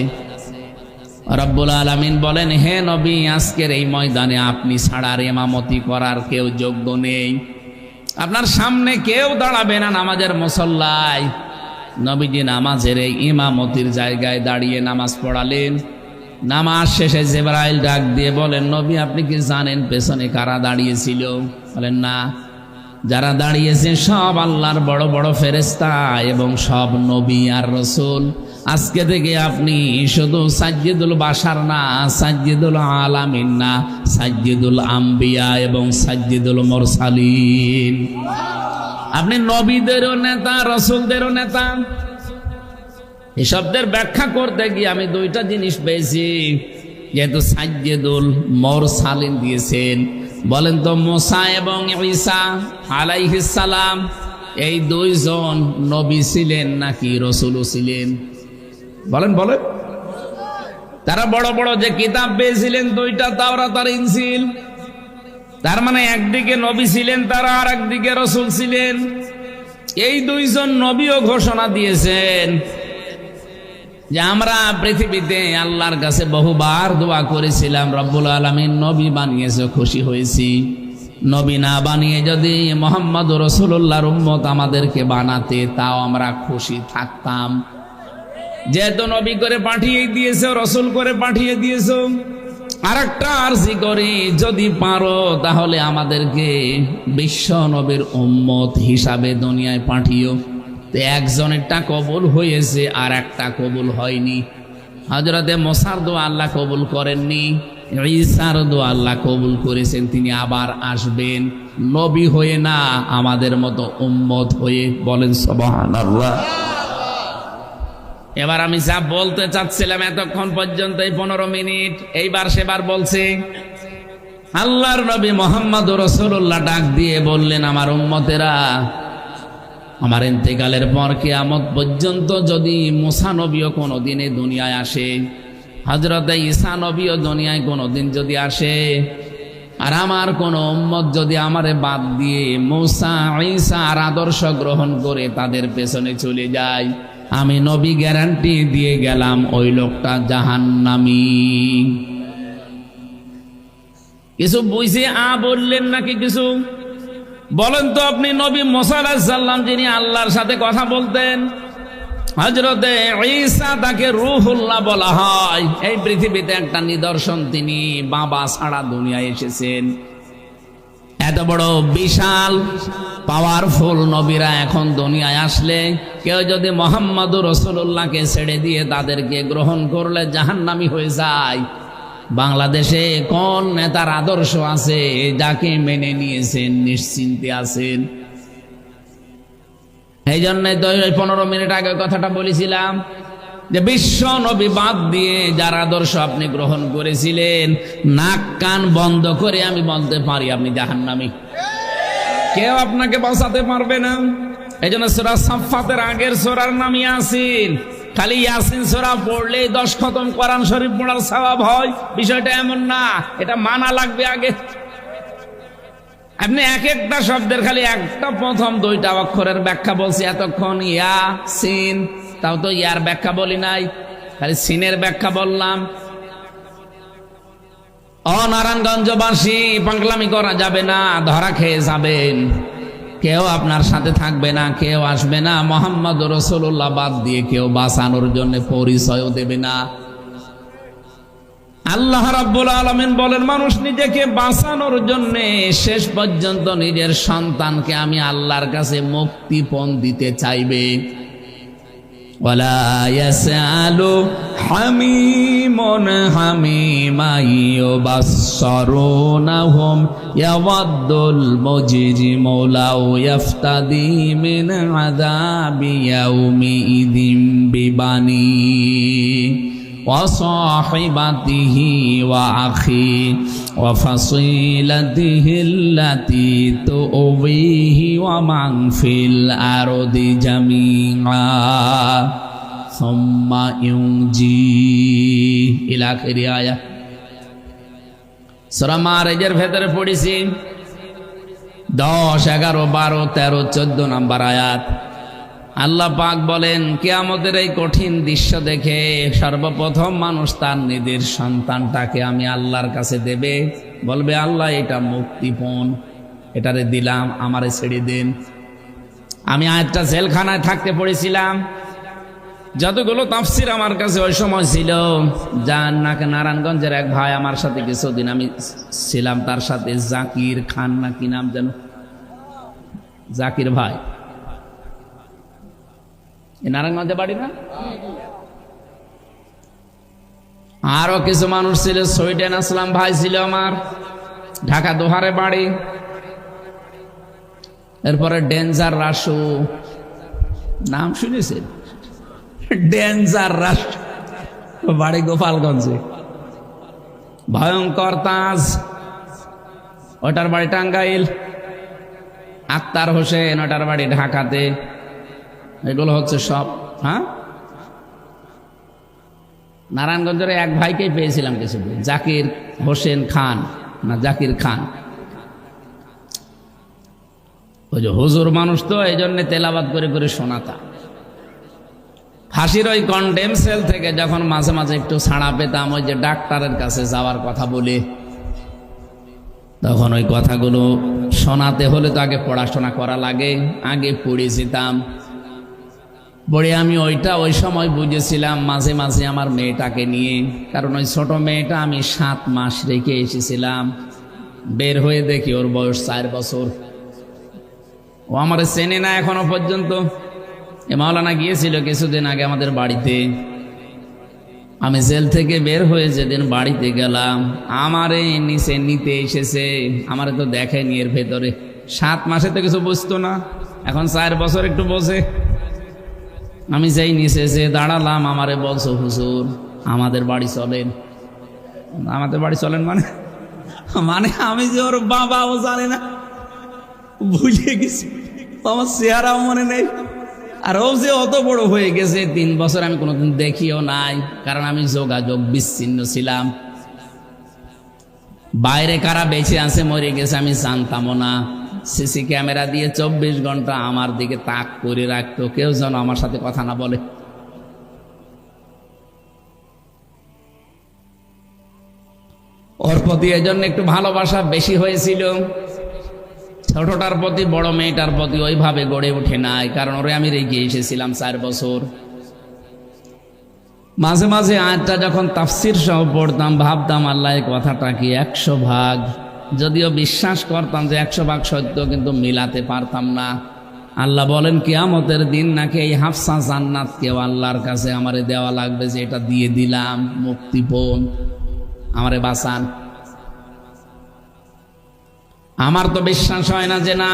রব্বুল আলামিন বলেন, হে নবী, আজকের এই ময়দানে আপনি ছাড়া আর ইমামতি করার কেউ যোগ্য নেই। আপনার সামনে কেউ দাঁড়াবে না নামাজের মুসল্লায়। নবীজি নামাজের এই ইমামতির জায়গায় দাঁড়িয়ে নামাজ পড়ালেন। নামাজ শেষে জিবরাইল ডাক দিয়ে বলেন, নবী আপনি কি জানেন পেছনে কারা দাঁড়িয়েছিল? বলেন না। যারা দাঁড়িয়েছে সব আল্লাহর বড় বড় ফেরেশতা এবং সব নবী আর রাসূল। আজকে থেকে আপনি শুধু সাজ্জিদুল বাশার না, সাজ্জিদুল আলামিন না, সাজ্জিদুল আম্বিয়া এবং সাজ্জিদুল মুরসালিন। আপনি নবীদেরও নেতা, রাসূলদেরও নেতা। এই শব্দের ব্যাখ্যা করতে গিয়ে আমি দুইটা জিনিস পেয়েছি। যেহেতু সাজ্জিদুল মুরসালিন দিয়েছেন, বলেন তো মুসা এবং ঈসা আলাইহিস সালাম এই দুইজন নবী ছিলেন নাকি রাসূলও ছিলেন? বলেন বলেন। তারা বড় বড় যে কিতাব পেয়েছিলেন দুইটা, তাওরাত আর ইনজিল, তার মানে একদিকে নবী ছিলেন তারা, আর একদিকে রাসূল ছিলেন। এই দুইজন নবীও ঘোষণা দিয়েছেন যে আমরা পৃথিবীতে আল্লাহর কাছে বহুবার দোয়া করেছিলাম, রব্বুল আলামিন নবী বানিয়েছে, খুশি হয়েছি। নবী না বানিয়ে যদি মুহাম্মদ রাসূলুল্লাহর উম্মত আমাদেরকে বানাতে, তাও আমরা খুশি থাকতাম। যেহেতু নবী করে পাঠিয়ে দিয়েছে, রাসূল করে পাঠিয়ে দিয়েছে, আরেকটা আরজি করি, যদি পারো তাহলে আমাদেরকে বিশ্ব নবীর উম্মত হিসাবে দুনিয়ায় পাঠিও। একজনেরটা কবুল হয়েছে আর একটা কবুল হয়নি। হযরতে মুসার দোয়া আল্লাহ কবুল করেননি, ঈসার দোয়া আল্লাহ কবুল করেছেন। তিনি আবার আসবেন নবী হয়ে না, আমাদের মতো উম্মত হয়ে। বলেন সুবহানাল্লাহ। এবার আমি যা বলতে চাচ্ছিলাম এতক্ষণ পর্যন্ত, এই 15 মিনিট, এইবার সেবার বলছে। আল্লাহর নবী মুহাম্মদুর রাসূলুল্লাহ ডাক দিয়ে বললেন, আমার উম্মতেরা, আমার ইন্তেকালের পর কিয়ামত পর্যন্ত যদি মুসা নবীও কোনোদিন এই দুনিয়ায় আসে, হযরতে ঈসা নবীও দুনিয়ায় কোনোদিন যদি আসে, আর আমার কোন উম্মত যদি আমারে বাদ দিয়ে মুসা ঈসার আদর্শ গ্রহণ করে তাদের পেছনে চলে যায়, আমি নবী গ্যারান্টি দিয়ে গেলাম ওই লোকটা জাহান্নামী। কিছু বুঝে বললেন নাকি কিছু? বলেন তো আপনি, নবী মুসা আলাইহিস সালাম যিনি আল্লাহর সাথে কথা বলতেন, হযরতে ঈসা তাকে রূহুল্লাহ বলা হয়। এই পৃথিবীতে একটা নিদর্শন, তিনি বাবা ছাড়া দুনিয়ায় এসেছেন। এত বড় বিশাল পাওয়ারফুল নবীরা এখন দুনিয়ায় আসলে কেউ যদি মুহাম্মদুর রাসূলুল্লাহকে ছেড়ে দিয়ে তাদেরকে গ্রহণ করলে জাহান্নামী হয়ে যায়। বাংলাদেশে কোন নেতার আদর্শ আছে যাকে মেনে নিয়েছেন নিশ্চিন্তে আছেন? এই জন্যই তো 15 মিনিট আগে কথাটা বলেছিলাম যে বিশ্ব নবী বাদ দিয়ে যার আদর্শ আপনি গ্রহণ করেছিলেন, নাক কান বন্ধ করে আমি বলতে পারি আপনি জাহান্নামী। কেউ আপনাকে বাঁচাতে পারবে না। এই জন্য সূরা সাফফাতের আগের সূরার নাম ইয়াসিন। খালি ইয়াসিন সূরা পড়লে 10 খতম কোরআন শরীফ পড়ার সওয়াব হয়। বিষয়টা এমন না, এটা মানা লাগবে আগে। আপনি এক একটা শব্দের খালি একটা প্রথম 2টা অক্ষরের ব্যাখ্যা বলছি এতক্ষণ, ইয়াসিন, তাও তো ইয়ার ব্যাখ্যা বলি নাই, খালি সিনের ব্যাখ্যা বললাম। নারায়ণগঞ্জবাসী, পাগলামি করা যাবে না, ধরা খেয়ে যাবেন। কেউ আপনার সাথে থাকবে না, কেউ আসবে না। মুহাম্মদ রাসূলুল্লাহ বাদ দিয়ে কেউ বাঁচানোর জন্য পরিচয়ও দেবে না। আল্লাহ রাব্বুল আলামিন বলেন, মানুষ নিজেকে বাঁচানোর জন্য শেষ পর্যন্ত নিজের সন্তানকে আমি আল্লাহর কাছে মুক্তিপণ দিতে চাইবে। ওয়ালা ইয়াসআলু হামিমুন হামিমা ইউবাসসিরুনাহুম ইয়াওয়াদ্দুল মুজরিমু লাউ ইয়াফতাদি মিন আযাবি ইয়াউমিইযিম বিবানি ওয়া সাহিবাতিহি ওয়া আখি ওয়া ফাসিলাতিহি আল্লাতী তুবিহি ওয়া মান ফিল আরদি জামিআ সুম্মা ইউনজি ইলা আখিরি আয়াত। সূরা মাআরিজের ভেতরে পড়েছি 10, 11, 12, 13, 14 নম্বর আয়াত। আল্লাহ পাক বলেন, কিয়ামতের এই কঠিন দৃশ্য দেখে সর্বপ্রথম মানুষ তার নিজের সন্তানটাকে আমি আল্লাহর কাছে দেবে, বলবে আল্লাহ এটা মুক্তিপণ। এটারে দিলাম, আমারে ছেড়ে দিন। আমি আয়াতটা জেলখানায় থাকতে পড়েছিলাম। যতগুলো তাফসির আমার কাছে ওই সময় ছিল, নারায়ণগঞ্জের এক ভাই আমার সাথে কিছুদিন আমি ছিলাম, তার সাথে জাকির খান না কি নাম যেন, জাকির ভাই, নারায়ণগঞ্জে বাড়ি না? আরো কিছু মানুষ ছিল, সৈয়দ আসলাম ভাই ছিল আমার, ঢাকা দোহারে বাড়ি। এরপরে ডেঞ্জার রাসু, নাম শুনেছেন? ডেঞ্জার রাসু বাড়ি গোপালগঞ্জে। ভয়ঙ্কর তাজ, ওটার বাড়ি টাঙ্গাইল। আক্তার হোসেন, ওটার বাড়ি ঢাকাতে। এগুলো হচ্ছে সব। হ্যাঁ, নারায়ণগঞ্জের এক ভাইকেই পেয়েছিলাম কিছুদিন, জাকির হোসেন খান না জাকির খান। ওই যে হুজুর মানুষ তো, এই জন্য তেলাবাদ করে করে শোনাতা। ফাঁসির ওই কন্ডেম সেল থেকে যখন মাঝে মাঝে একটু ছাড়া পেতাম, ওই যে ডাক্তারের কাছে যাওয়ার কথা বলে, তখন ওই কথাগুলো শোনাতে হলে তো আগে পড়াশোনা করা লাগে। আগে পড়ে যেতাম, পড়ে আমি ওই সময় বুঝেছিলাম মাঝে মাঝে আমার মেয়েটাকে নিয়ে। কারণ ওই ছোট মেয়েটা আমি 7 মাস রেখে এসেছিলাম। বের হয়ে দেখি ওর বয়স 4 বছর। ও আমার চেনে না এখনো পর্যন্ত। এ মাওলানা গিয়েছিল কিছুদিন আগে আমাদের বাড়িতে। আমি জেল থেকে বের হয়ে যেদিন বাড়িতে গেলাম, আমারে নিচে নিতে এসেছে। আমারে তো দেখেনি এর ভেতরে। 7 মাসে তো কিছু বুঝতো না, এখন 4 বছর একটু বোঝে। আমি যেই নিচে যে দাঁড়ালাম, আমারে বলছো হুজুর আমাদের বাড়ি চলেন। আমাদের বাড়ি চলেন মানে মানে আমি যে ওর বাবাও জানে না, ভুলে গেছি, আমার চেহারাও মনে নেই। আর ও যে অত বড় হয়ে গেছে, 3 বছর আমি কোনোদিন দেখিও নাই, কারণ আমি যোগাযোগ বিচ্ছিন্ন ছিলাম। বাইরে কারা বেঁচে আছে মরে গেছে আমি জানতামও না। সিসি ক্যামেরা দিয়ে 24 ঘন্টা আমার দিকে তাক করে রাখতো, কেউ যেন আমার সাথে কথা না বলে। ওর প্রতি এই জন্য একটু ভালোবাসা বেশি হয়েছিল। ছোটটার প্রতি, বড় মেয়েটার প্রতি ওইভাবে গড়ে ওঠে নাই, কারণ ওরে আমি রেখে এসেছিলাম 4 বছর। মাঝে মাঝে আয়াতটা যখন তাফসির সহ পড়তাম, ভাবতাম আল্লাহ এই কথাটা কি 100 ভাগ, যদিও বিশ্বাস করতাম যে 100 ভাগ সত্য, কিন্তু মিলাতে পারতাম না। আল্লাহ বলেন কিয়ামতের দিন নাকি এই হাফসা জান্নাতকেও আল্লাহর কাছে আমারে দেওয়া লাগবে, যে এটা দিয়ে দিলাম মুক্তিপণ, আমারে বাঁচান। আমার তো বিশ্বাস হয় না যে না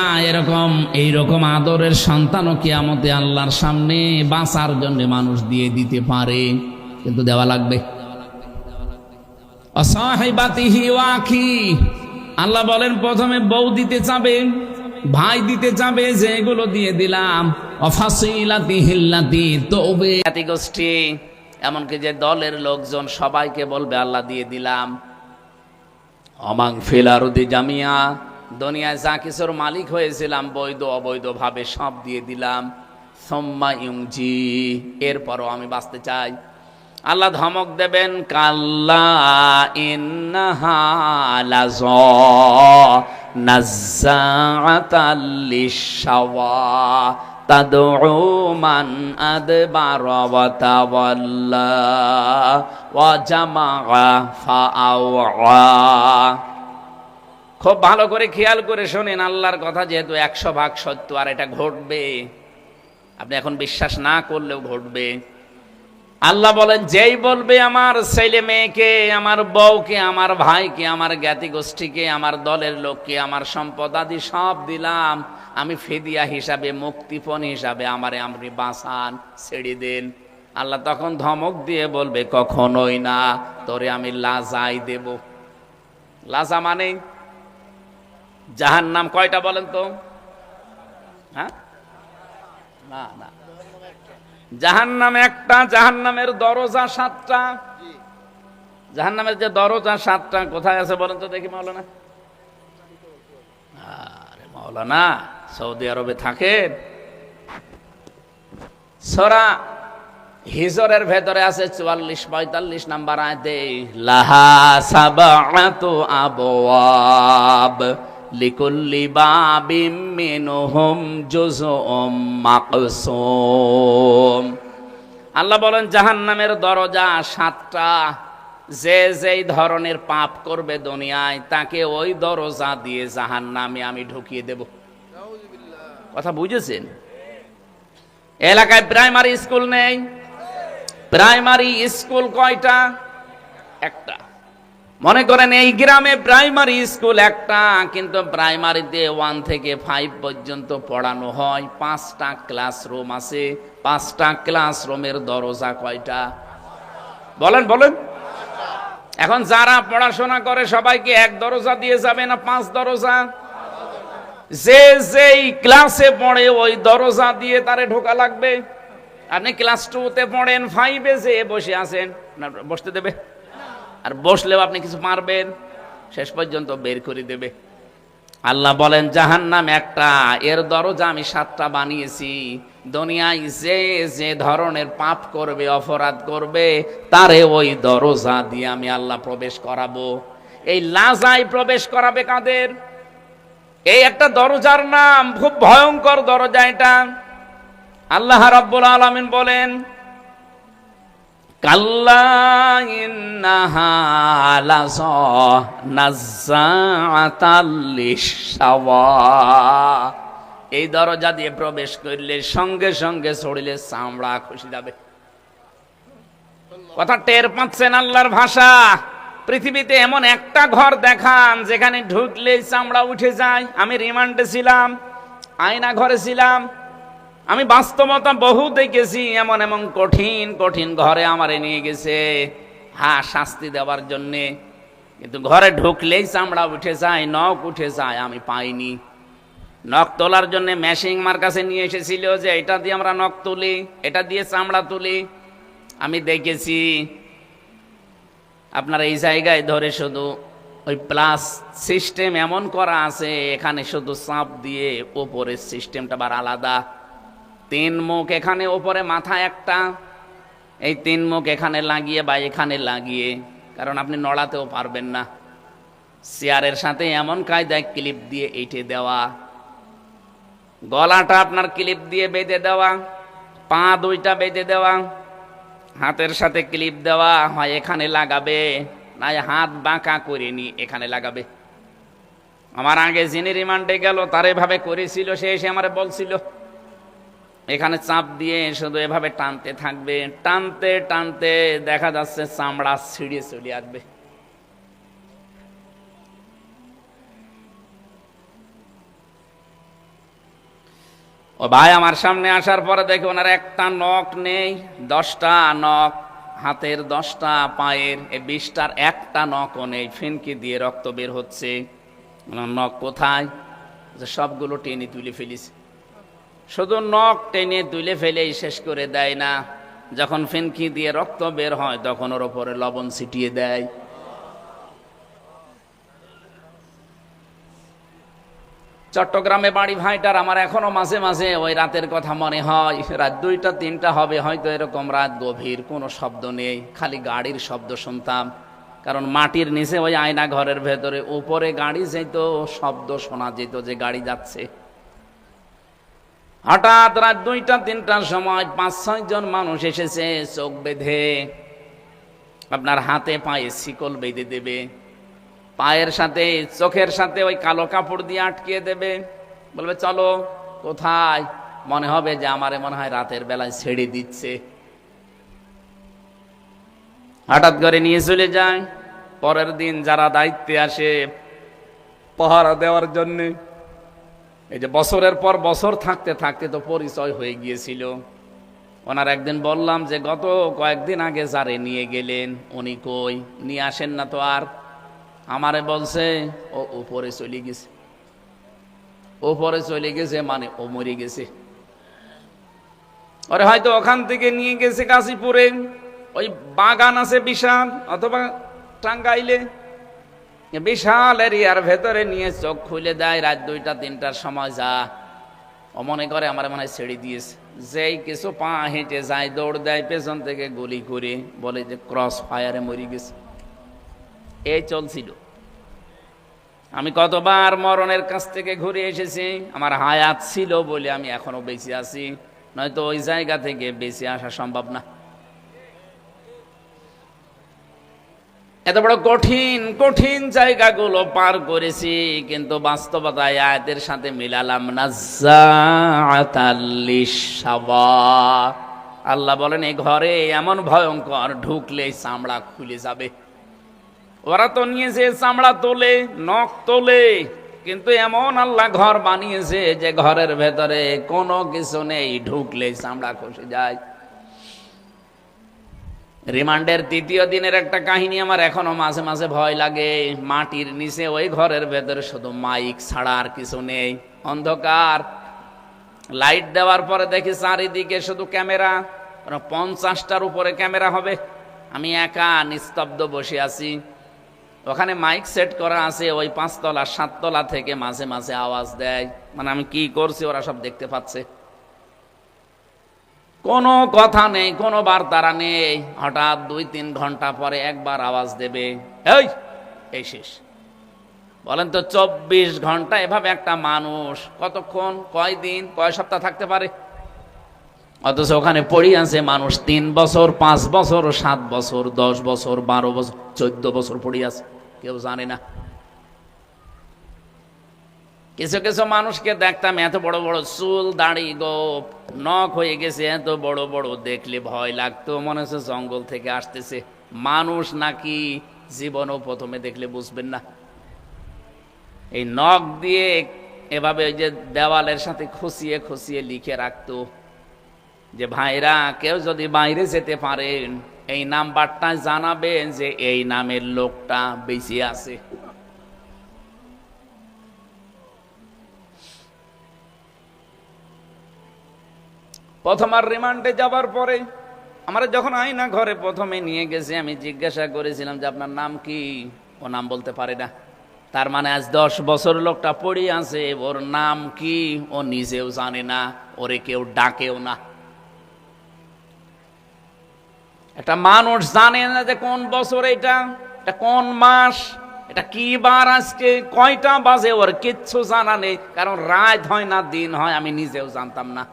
এইরকম আদরের সন্তানও কিয়ামতে আল্লাহর সামনে বাঁচার জন্য মানুষ দিয়ে দিতে পারে, কিন্তু দেওয়া লাগবে। অসাহিবাতিহি ওয়াখি, আল্লাহ বলেন প্রথমে বউ দিতে চাবে, ভাই দিতে চাবে, যে এগুলো দিয়ে দিলাম। অফাসিলাতিহিল্লাতি তওবে, জাতি গোষ্ঠী, এমনকি যে দলের লোকজন সবাইকে বলবে আল্লাহ দিয়ে দিলাম। অমাং ফিল আরদি জামিয়া, দুনিয়ায় যা কিছুর মালিক হয়েছিলাম বৈধ অবৈধ ভাবে সব দিয়ে দিলাম। সুম্মা ইউনজি, এরপরও আমি বাঁচতে চাই। আল্লাহ ধমক দেবেন, কাল্লা ইন্নাহা লাযা নাযাআতাল লিশাওয়া তাদউ মান আদবারা ওয়া তাওয়াল্লা ওয়া জামাআ ফাআওয়া। খুব ভালো করে খেয়াল করে শোনেন, আল্লাহর কথা যেহেতু 100 ভাগ সত্য, আর এটা ঘটবে, আপনি এখন বিশ্বাস না করলেও ঘটবে। আল্লাহ বলেন, যেই বলবে আমার ছেলে মেয়েকে, আমার বউকে, আমার ভাইকে, আমার জ্ঞাতি গোষ্ঠীকে, আমার দলের লোককে, আমার সম্পদ আদি সব দিলাম, আমি ফিদিয়া হিসাবে, মুক্তিপণ হিসাবে আমারে আপনি বাঁচান, ছেড়ে দেন। আল্লাহ তখন ধমক দিয়ে বলবে, কখনোই না, তোরে আমি লাজাই দেব। লাজা মানে জাহান্নাম কয়টা বলেন তো? হ্যাঁ, না না, জাহান্নাম একটা, জাহান্নামের দরজা 7টা। জাহান্নামের যে দরজা 7টা কোথায় আছে বলেন তো দেখি মাওলানা? আরে মাওলানা সৌদি আরবে থাকেন। সূরা হিজরের ভেতরে আছে 44-45 নাম্বার আয়াতে, লাহা সাবআতু আবওয়াব, লিকুল্লি বাবিম মিনহুম জুজউম মাকসুম। আল্লাহ বলেন জাহান্নামের দরজা 7টা। যে যেই ধরনের পাপ করবে দুনিয়ায় তাকে ওই দরজা দিয়ে জাহান্নামে আমি ঢুকিয়ে দেব। কথা বুঝেছেন? এলাকায় প্রাইমারি স্কুল নেই? প্রাইমারি স্কুল কয়টা? একটা। মনে করেন এই গ্রামে প্রাইমারি স্কুল একটা, কিন্তু প্রাইমারিতে 1 থেকে 5 পর্যন্ত পড়ানো হয়। 5টা ক্লাসরুম আছে। 5টা ক্লাসরুমের দরজা কয়টা? বলেন বলেন। এখন যারা পড়াশোনা করে সবাইকে এক দরজা দিয়ে যাবে না 5 দরজা? যে যেই ক্লাসে পড়ে ওই দরজা দিয়ে তারে ঢোকা লাগবে। আপনি ক্লাস 2-তে পড়েন, 5-এ যে বসে আছেন, বসতে দেবে? আর বসলেও আপনি কিছু পারবেন? শেষ পর্যন্ত বের করে দেবে। আল্লাহ বলেন জাহান্নাম একটা, এর দরজা আমি 7টা বানিয়েছি। দুনিয়ায় যে যে ধরনের পাপ করবে, অপরাধ করবে, তারে ওই দরজা দিয়ে আমি আল্লাহ প্রবেশ করাবো। এই লাজায় প্রবেশ করাবে কাদের? এই একটা দরজার নাম, খুব ভয়ঙ্কর দরজা এটা। আল্লাহ রাব্বুল আলামিন বলেন কাল্লা ইন্নাহা লাযা নাযাআতাল লিশাওয়া। এই দরজা দিয়ে প্রবেশ করলে সঙ্গে সঙ্গে ছড়িলে চামড়া খসে যাবে। কথা টের পাচ্ছেন আল্লাহর ভাষা? পৃথিবীতে এমন একটা ঘর দেখান যেখানে ঢুকলেই চামড়া উঠে যায়। আমি রিমান্ডে ছিলাম, আয়না ঘরে ছিলাম, আমি বাস্তবতা বহু দেখেছি। এমন এমন কঠিন কঠিন ঘরে আমারে নিয়ে গেছে, হ্যাঁ, শাস্তি দেওয়ার জন্যে, কিন্তু ঘরে ঢুকলেই চামড়া উঠে যায়, নখ উঠে যায়। আমি পাইনি। নখ তোলার জন্য মেশিন আমার কাছে নিয়ে এসেছিল যে এটা দিয়ে আমরা নখ তুলি, এটা দিয়ে চামড়া তুলি। আমি দেখেছি আপনার এই জায়গায় ধরে শুধু ওই প্লাস সিস্টেম এমন করা আছে, এখানে শুধু চাপ দিয়ে ওপরের সিস্টেমটা আবার আলাদা। 3 মুখ এখানে, ওপরে মাথা একটা, এই 3 মুখ এখানে লাগিয়ে বা এখানে লাগিয়ে, কারণ আপনি নড়াতেও পারবেন না। চেয়ারের সাথে এমন কায়দায় ক্লিপ দিয়ে এইটে দেওয়া, গলাটা আপনার ক্লিপ দিয়ে বেঁধে দেওয়া, পা 2টা বেঁধে দেওয়া, হাতের সাথে ক্লিপ দেওয়া, হয় এখানে লাগাবে, না হাত বাঁকা করে নি এখানে লাগাবে। আমার আগে যিনি রিমান্ডে গেল তার এভাবে করেছিল, সে এসে আমারে বলছিল এখানে চাপ দিয়ে শুধু এভাবে টানতে থাকবে। টানতে টানতে দেখা যাচ্ছে চামড়া ছিঁড়ে চলে আসবে। ও ভাই আমার সামনে আসার পরে দেখে ওনার একটা নখ নেই, 10টা নখ, হাতের 10টা, পায়ের 20টার একটা নখও নেই। ফিনকি দিয়ে রক্ত বের হচ্ছে। নখ কোথায়? সবগুলো টেনে তুলে ফেলিছে। শুধু নখ টেনে তুলে ফেলেই শেষ করে দেয় না, যখন ফিনকি দিয়ে রক্ত বের হয় তখন ওর ওপরে লবণ ছিটিয়ে দেয়। চট্টগ্রামে বাড়ি ভাইটার, আমার এখনো মাঝে মাঝে ওই রাতের কথা মনে হয়। রাত 2টা 3টা হবে হয়তো, এরকম রাত গভীর, কোনো শব্দ নেই, খালি গাড়ির শব্দ শুনতাম। কারণ মাটির নিচে ওই আয়না ঘরের ভেতরে, উপরে গাড়ি যেত, শব্দ শোনা যেত যে গাড়ি যাচ্ছে। হঠাৎ রাত 2টা 3টার সময় 5-6 জন মানুষ এসেছে, চোখ বেঁধে আপনার হাতে পায়ে শিকল বেঁধে দেবে, পায়ের সাথে চোখের সাথে ওই কালো কাপড় দিয়ে আটকিয়ে দেবে, বলবে চলো। কোথায়? মনে হবে যে আমারে মনে হয় রাতের বেলায় ছেড়ে দিচ্ছে। হঠাৎ করে নিয়ে চলে যায়। পরের দিন যারা দায়িত্বে আসে পাহারা দেওয়ার জন্যে, এই যে বছরের পর বছর থাকতে থাকতে তো পরিচয় হয়ে গিয়েছিল। ওনার একদিন বললাম যে গত কয়েকদিন আগে যারে নিয়ে গেলেন উনি কই? নিয়ে আসেন না তো আর। আমারে বলছে ও উপরে চলে গেছে। উপরে চলে গেছে মানে ও মরে গেছে। ওরে হয়তো ওখান থেকে নিয়ে গেছে গাজীপুরে, ওই বাগান আছে বিশাল, অথবা টাঙ্গাইলে, বিশাল এরিয়ার ভেতরে নিয়ে চোখ খুলে দেয় রাত 2টা 3টার সময়। যা ও মনে করে আমার মনে হয় ছেড়ে দিয়েছে। যেই কিছু পা হেঁটে যায়, দৌড় দেয়, পেছন থেকে গুলি করে বলে যে ক্রস ফায়ারে মরে গেছে। এই চলছিল। আমি কতবার মরণের কাছ থেকে ঘুরে এসেছি, আমার হায়াত ছিল বলে আমি এখনো বেঁচে আছি, নয়তো ওই জায়গা থেকে বেঁচে আসা সম্ভব না। এত বড় কঠিন কঠিন জায়গাগুলো পার করেছি, কিন্তু বাস্তবতায় আয়াতের সাথে মিলালাম না। আল্লাহ বলেন এই ঘরে এমন ভয়ঙ্কর, ঢুকলে চামড়া খুলে যাবে। ওরা তো নিয়েছে চামড়া তোলে, নখ তোলে, কিন্তু এমন আল্লাহ ঘর বানিয়েছে যে ঘরের ভেতরে কোনো কিছু নেই, ঢুকলে চামড়া খসে যায়। রিমান্ডের তৃতীয় দিনের একটা কাহিনী আমার এখনো মাঝে মাঝে ভয় লাগে। মাটির নিচে ওই ঘরের ভেতরে শুধু মাইক ছাড়া আর কিছু নেই, অন্ধকার। লাইট দেওয়ার পরে দেখি চারিদিকে শুধু ক্যামেরা, 50টার উপরে ক্যামেরা হবে। আমি একা নিস্তব্ধ বসে আছি। ওখানে মাইক সেট করা আছে, ওই 5 তলা 7 তলা থেকে মাঝে মাঝে আওয়াজ দেয়, মানে আমি কি করছি ওরা সব দেখতে পাচ্ছে। কোনো কথা নেই, কোনো বার্তারা নেই। হঠাৎ 2-3 ঘন্টা পরে একবার আওয়াজ দেবে, এই শেষ। বলেন তো 24 ঘন্টা এভাবে একটা মানুষ কতক্ষণ, কয় দিন, কয় সপ্তাহ থাকতে পারে? অথচ ওখানে পড়ে আছে মানুষ 3 বছর, 5 বছর, 7 বছর, 10 বছর, 12 বছর, 14 বছর পড়ে আছে, কেউ জানে না। কিছু কিছু মানুষকে দেখতাম এত বড় বড় চুল, দাড়ি, গোপ, নখ হয়ে গেছে এত বড় বড়, দেখলে ভয় লাগতো, মনে হচ্ছে জঙ্গল থেকে আসতেছে। মানুষ নাকি জীবনও প্রথমে দেখলে বুঝবেন না। এই নখ দিয়ে এভাবে ওই যে দেওয়ালের সাথে খুশিয়ে খুশিয়ে লিখে রাখতো যে ভাইরা কেউ যদি বাইরে যেতে পারেন এই নাম্বারটা জানাবেন যে এই নামের লোকটা বেঁচে আছে। প্রথম আর রিমান্ডে যাবার পরে আমার যখন আয়না ঘরে প্রথমে নিয়ে গেছে, আমি জিজ্ঞাসা করেছিলাম যে আপনার নাম কি? ও নাম বলতে পারে না। তার মানে আজ 10 বছর লোকটা পড়ে আছে, ওর নাম কি ও নিজেও জানে না, ওরে কেউ ডাকেও না। একটা মানুষ জানে না যে কোন বছর এটা কোন মাস, এটা কি বার, আজকে কয়টা বাজে, ওর কিচ্ছু জানা নেই। কারণ রাত হয় না দিন হয় আমি নিজেও জানতাম না।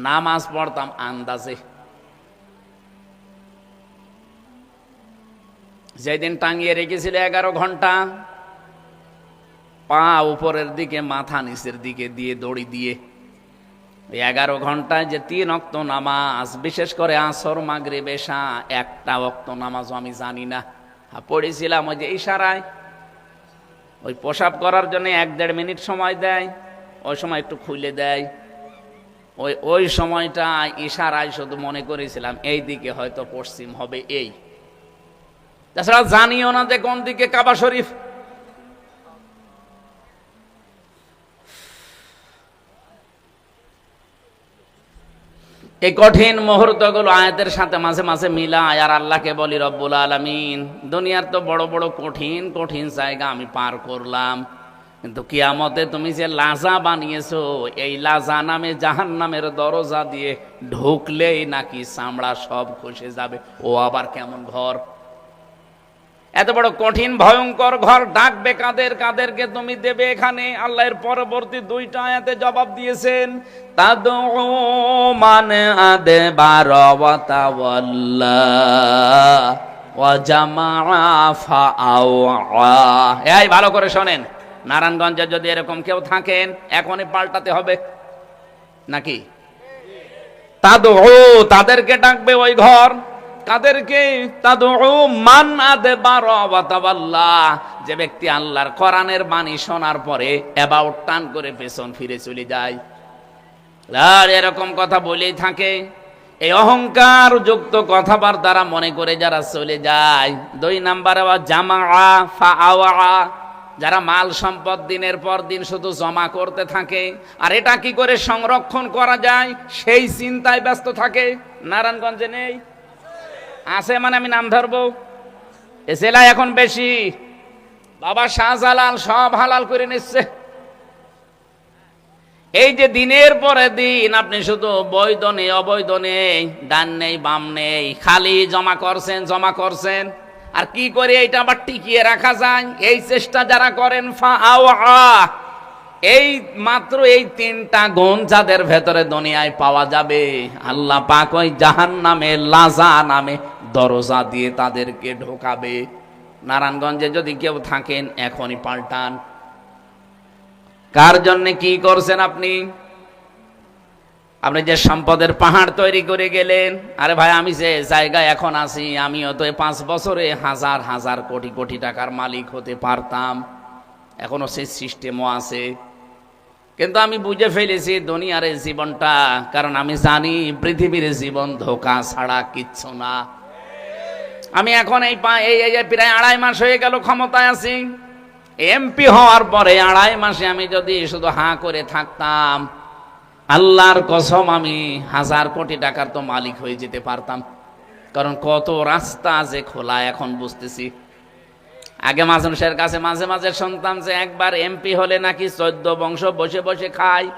নামাজ পড়তাম আন্দাজে। যেদিন টাঙিয়ে রেখেছিল 11 ঘন্টা, পা উপরের দিকে মাথা নিচের দিকে দিয়ে দড়ি দিয়ে, 11 ঘন্টায় যে 3 ওয়াক্ত নামাজ, বিশেষ করে আসর, মাগরিব, এশা, একটা ওয়াক্ত নামাজও আমি জানি না। পড়েছিলাম ওই যে ইশারায়, ওই পেশাব করার জন্য 1-1.5 মিনিট সময় দেয়, ওই সময় একটু খুলে দেয়। ওই সময়টা ইশারায় শুধু মনে করেছিলাম এই দিকে হয়তো পশ্চিম হবে, এই। তাছাড়া জানিও না যে কোন দিকে কাবা শরীফ। এই কঠিন মুহূর্তগুলো আয়াতের সাথে মাঝে মাঝে মিলায় আর আল্লাহকে বলি, রব্বুল আলামিন, দুনিয়ার তো বড় বড় কঠিন কঠিন জায়গা আমি পার করলাম, কিন্তু কিয়ামতে তুমি যে লাজা বানিয়েছো, এই লাজা নামে জাহান্নামের দরজা দিয়ে ঢুকলেই নাকি চামড়া সব খসে যাবে। ও আবার কেমন ঘর! এত বড় কঠিন ভয়ঙ্কর ঘর ডাকবে কাদের? কাদেরকে তুমি দেবে এখানে? আল্লাহর পরবর্তী 2টা আয়াতে জবাব দিয়েছেন, তাদউ মান আদবার ওয়া তাওয়াল্লা ওয়া জামাআ ফাআওয়া। এই ভালো করে শোনেন, নারায়ণগঞ্জে যদি এরকম কেউ থাকেন এখনই পাল্টাতে হবে নাকি? তাদউ, তাদেরকে ডাকবে ওই ঘর। কাদেরকে? তাদউ মান আদবার ওয়া তাওয়াল্লা, যে ব্যক্তি আল্লাহর কোরআনের বাণী শোনার পরে অ্যাবাউট টান করে পেছন ফিরে চলে যায়। আর এরকম কথা বলেই থাকে, এই অহংকার যুক্ত কথাবার্তা মনে করে যারা চলে যায়। 2 নম্বরে ওয়া জামাআ ফাআওয়া, যারা মাল সম্পদ দিনের পর দিন শুধু জমা করতে থাকে আর এটা কি করে সংরক্ষণ করা যায় সেই চিন্তায় ব্যস্ত থাকে। নারায়ণগঞ্জে নেই? আছে মানে আমি নাম ধরবো? এ জেলায় এখন বেশি। বাবা শাহজালাল সব হালাল করে নিচ্ছে। এই যে দিনের পরে দিন আপনি শুধু বৈধ নেই অবৈধ নেই, ডান নেই বাম নেই, খালি জমা করছেন। আর কি করে এটা আবার টিকিয়ে রাখা যায়, এই চেষ্টা যারা করেন এই মাত্র এই তিনটা গুণ যাদের ভেতরে দুনিয়ায় পাওয়া যাবে, আল্লাহ পাক ওই জাহান্নামে লাজা নামে দরজা দিয়ে তাদেরকে ঢোকাবে। নারায়ণগঞ্জে যদি কেউ থাকেন এখনই পাল্টান। কার জন্য কি করছেন আপনি? আপনি যে সম্পদের পাহাড় তৈরি করে গেলেন, আরে ভাই আমি যে জায়গায় এখন আছি, আমিও তো 5 বছরে হাজার হাজার কোটি কোটি টাকার মালিক হতে পারতাম, এখনো সেই সিস্টেমও আছে। কিন্তু আমি বুঝে ফেলেছি দুনিয়ার এই জীবনটা, কারণ আমি জানি পৃথিবীর জীবন ধোঁকা ছাড়া কিচ্ছু না। আমি এখন এই প্রায় 2.5 মাস হয়ে গেল ক্ষমতায় আছি। এমপি হওয়ার পরে 2.5 মাসে আমি যদি শুধু হাঁ করে থাকতাম, আল্লাহর কসম আমি হাজার কোটি টাকার তো মালিক হয়ে যেতে পারতাম। কারণ কত রাস্তা যে খোলা এখন বুঝতেছি। আগে মানুষের কাছে মাঝে মাঝে শুনতাম যে একবার এমপি হলে নাকি 14 বংশ বসে বসে খায়,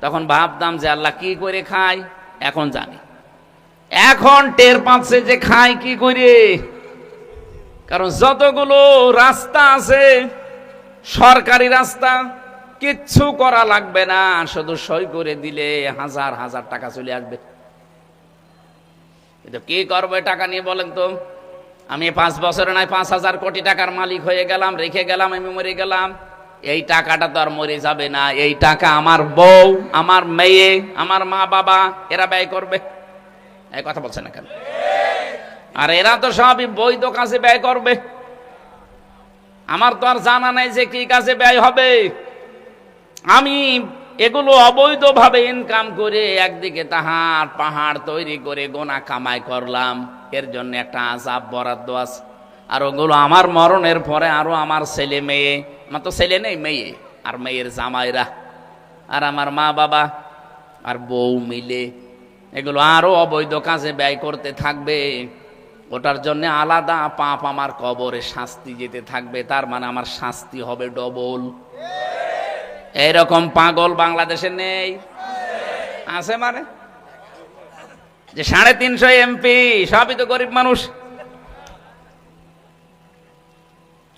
তখন ভাবতাম যে আল্লাহ কি করে খায়। এখন জানি, এখন টের পাচ্ছে যে খায় কি করে। কারণ যতগুলো রাস্তা আছে সরকারি রাস্তা, কিচ্ছু করা লাগবে না, শুধু সই করে দিলে হাজার হাজার টাকা চলে আসবে। কিন্তু কি করবে টাকা নিয়ে বলেন তো? আমি 5 বছরে নয় 5,000 কোটি টাকার মালিক হয়ে গেলাম, রেখে গেলাম, আমি মরে গেলাম। এই টাকাটা তো আর মরে যাবে না। এই টাকা আমার বউ, আমার মেয়ে, আমার মা বাবা এরা ব্যয় করবে। এই কথা বলছে না কেন? আর এরা তো সবই বৈধ কাজে ব্যয় করবে। আমার তো আর জানা নাই যে কি কাজে ব্যয় হবে। আমি এগুলো অবৈধভাবে ইনকাম করে একদিকে তাহার পাহাড় তৈরি করে গোনা কামাই করলাম, এর জন্য একটা আযাব বরাদ্দ আছে। আর ওগুলো আমার মরণের পরে আরো আমার ছেলে মেয়ে, আমার তো ছেলে নেই, মেয়ে আর মেয়ের জামাইরা আর আমার মা বাবা আর বউ মিলে এগুলো আরো অবৈধ কাজে ব্যয় করতে থাকবে। ওটার জন্য আলাদা পাপ আমার কবরে শাস্তি যেতে থাকবে। তার মানে আমার শাস্তি হবে ডবল। এইরকম পাগল বাংলাদেশে নেই? আছে মানে যে 350 এমপি সবই তো গরিব মানুষ।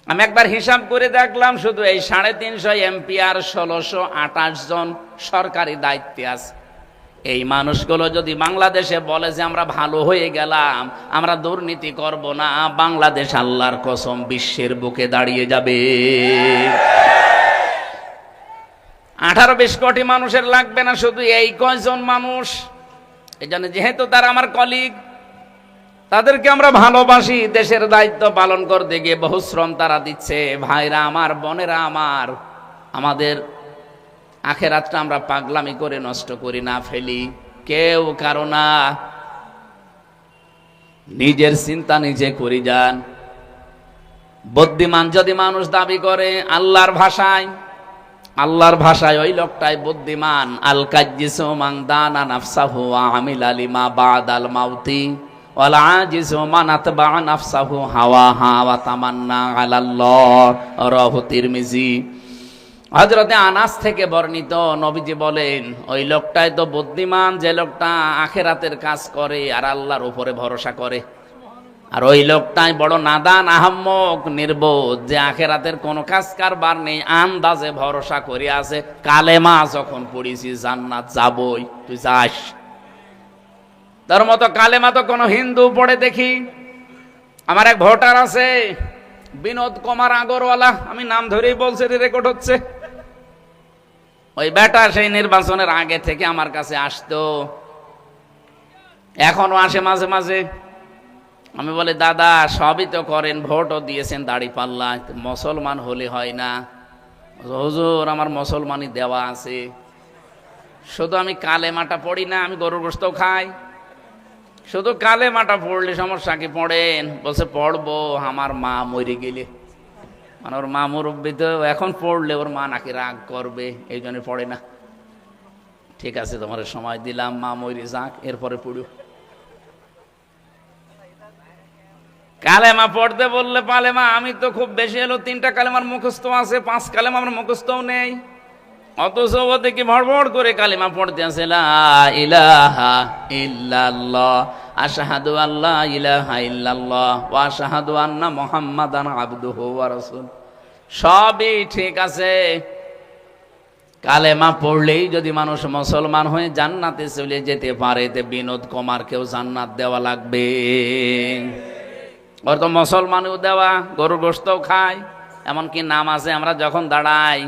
আমি একবার হিসাব করে দেখলাম, শুধু এই 350 এমপি আর 1628 জন সরকারি দায়িত্বে আছে। এই মানুষগুলো যদি বাংলাদেশে বলে যে আমরা ভালো হয়ে গেলাম, আমরা দুর্নীতি করব না, বাংলাদেশ আল্লাহর কসম বিশ্বের বুকে দাঁড়িয়ে যাবে। 18-20 কোটি মানুষের লাগবে না, শুধু এই কয়জন মানুষ। এই জন্য যেহেতু তারা আমার কলিগ, তাদেরকে আমরা ভালোবাসি, দেশের দায়িত্ব পালন করতে গিয়ে বহু শ্রম তারা দিচ্ছে। ভাইরা আমার, বোনেরা আমার, আমাদের আখেরাতটা আমরা পাগলামি করে নষ্ট করি না, ফেলি কেউ কারো না। নিজের চিন্তা নিজে করি যান। বুদ্ধিমান যদি মানুষ দাবি করে আল্লাহর ভাষায় ওই লোকটাই বুদ্ধিমান। আল কাজ্জিসু মান দানা নাফসাহু ওয়া আমিলা লিমা বাদাল মাউতি ওয়াল আজিজু মান আতবা নাফসাহু হাওয়াহা ওয়া তামান্না আলাল্লাহ। রাহু তিরমিজি। হযরতে আনাস থেকে বর্ণিত, নবীজি বলেন ওই লোকটাই তো বুদ্ধিমান যে লোকটা আখিরাতের কাজ করে আর আল্লাহর উপরে ভরসা করে। আর ওই লোকটাই বড় নাদান, আহাম্মক, নির্বোধ যে আখিরাতের কোনো কাজ কারবার নেই, আন্দাজে ভরসা করে আছে। কালেমা যখন পড়িছি জান্নাত যাবই, তুই যাস। তার মতো কালেমা তো কোনো হিন্দু পড়ে দেখি। আমার এক ভোটার আছে বিনোদ কুমার আগরওয়ালা, আমি নাম ধরেই বলছি, রেকর্ড হচ্ছে। ওই বেটা সেই নির্বাচনের আগে থেকে আমার কাছে আসতো, এখনো আসে মাঝে মাঝে। আমি বলি দাদা সবই তো করেন, ভোটও দিয়েছেন, দাড়ি পাল্লা, মুসলমান হলে হয় না? হুজুর আমার মুসলমানই দেওয়া আছে, শুধু আমি কালেমাটা পড়ি না, আমি গরুর গোশত খাই। শুধু কালেমাটা পড়লে সমস্যা কি? পড়েন। বলছে পড়বো, আমার মা মরে গেলে, মানে ওর মা মুরব্বী তো, এখন পড়লে ওর মা নাকি রাগ করবে, এই জন্য পড়ে না। ঠিক আছে তোমার সময় দিলাম, মা মরে যাক, এরপরে পড়ো। কালেমা পড়তে বললে পালেমা, আমি তো খুব বেশি হলো 3টা কালেমার মুখস্থ আছে, 5 কালেমা আমার মুখস্থও নেই। অথচ ও দেখি ভড়ভড় করে কালেমা পড়তে আছে, লা ইলাহা ইল্লাল্লাহ আশহাদু আল্লা ইলাহা ইল্লাল্লাহ ওয়া আশহাদু আন্না মুহাম্মাদান আবদুহু ওয়া রাসূল, সবই ঠিক আছে। কালেমা পড়লেই যদি মানুষ মুসলমান হয়ে জান্নাতে চলে যেতে পারে, তে বিনোদ কুমারকেও জান্নাত দেওয়া লাগবে। ওর তো মুসলমানও দেওয়া, গরুর গোশতও খায়, এমনকি নামাজে আমরা যখন দাঁড়াই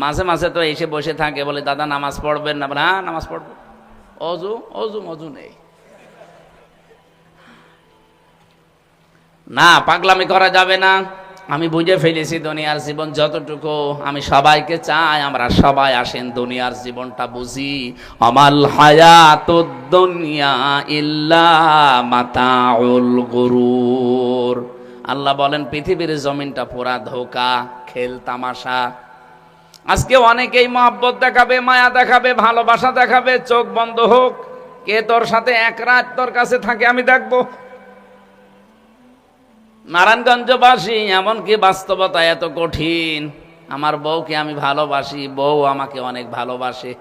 মাঝে মাঝে তো এসে বসে থাকে, বলে দাদা নামাজ পড়বেন না? হ্যাঁ নামাজ পড়বো। অজু অজু মজু নেই না, পাগলামি করা যাবে না। আমি বুঝে ফেলেছি দুনিয়ার জীবন যতটুকু, আমি সবাইকে চাই আমরা সবাই আসেন দুনিয়ার জীবনটা বুঝি। আমাল হায়াতুদ দুনিয়া ইল্লা মাতাউল গুরুর। আল্লাহ বলেন পৃথিবীর জমিনটা পুরা ধোঁকা, খেল তামাশা। আজকে অনেকেই মহব্বত দেখাবে, মায়া দেখাবে, ভালোবাসা দেখাবে, চোখ বন্ধ হোক, কে তোর সাথে এক রাত তোর কাছে থাকে আমি দেখবো। নারায়ণগঞ্জবাসী, এমনকি বাস্তবতা এত কঠিন, আমার বউকে আমি ভালোবাসি, বউ আমাকে অনেক ভালোবাসে।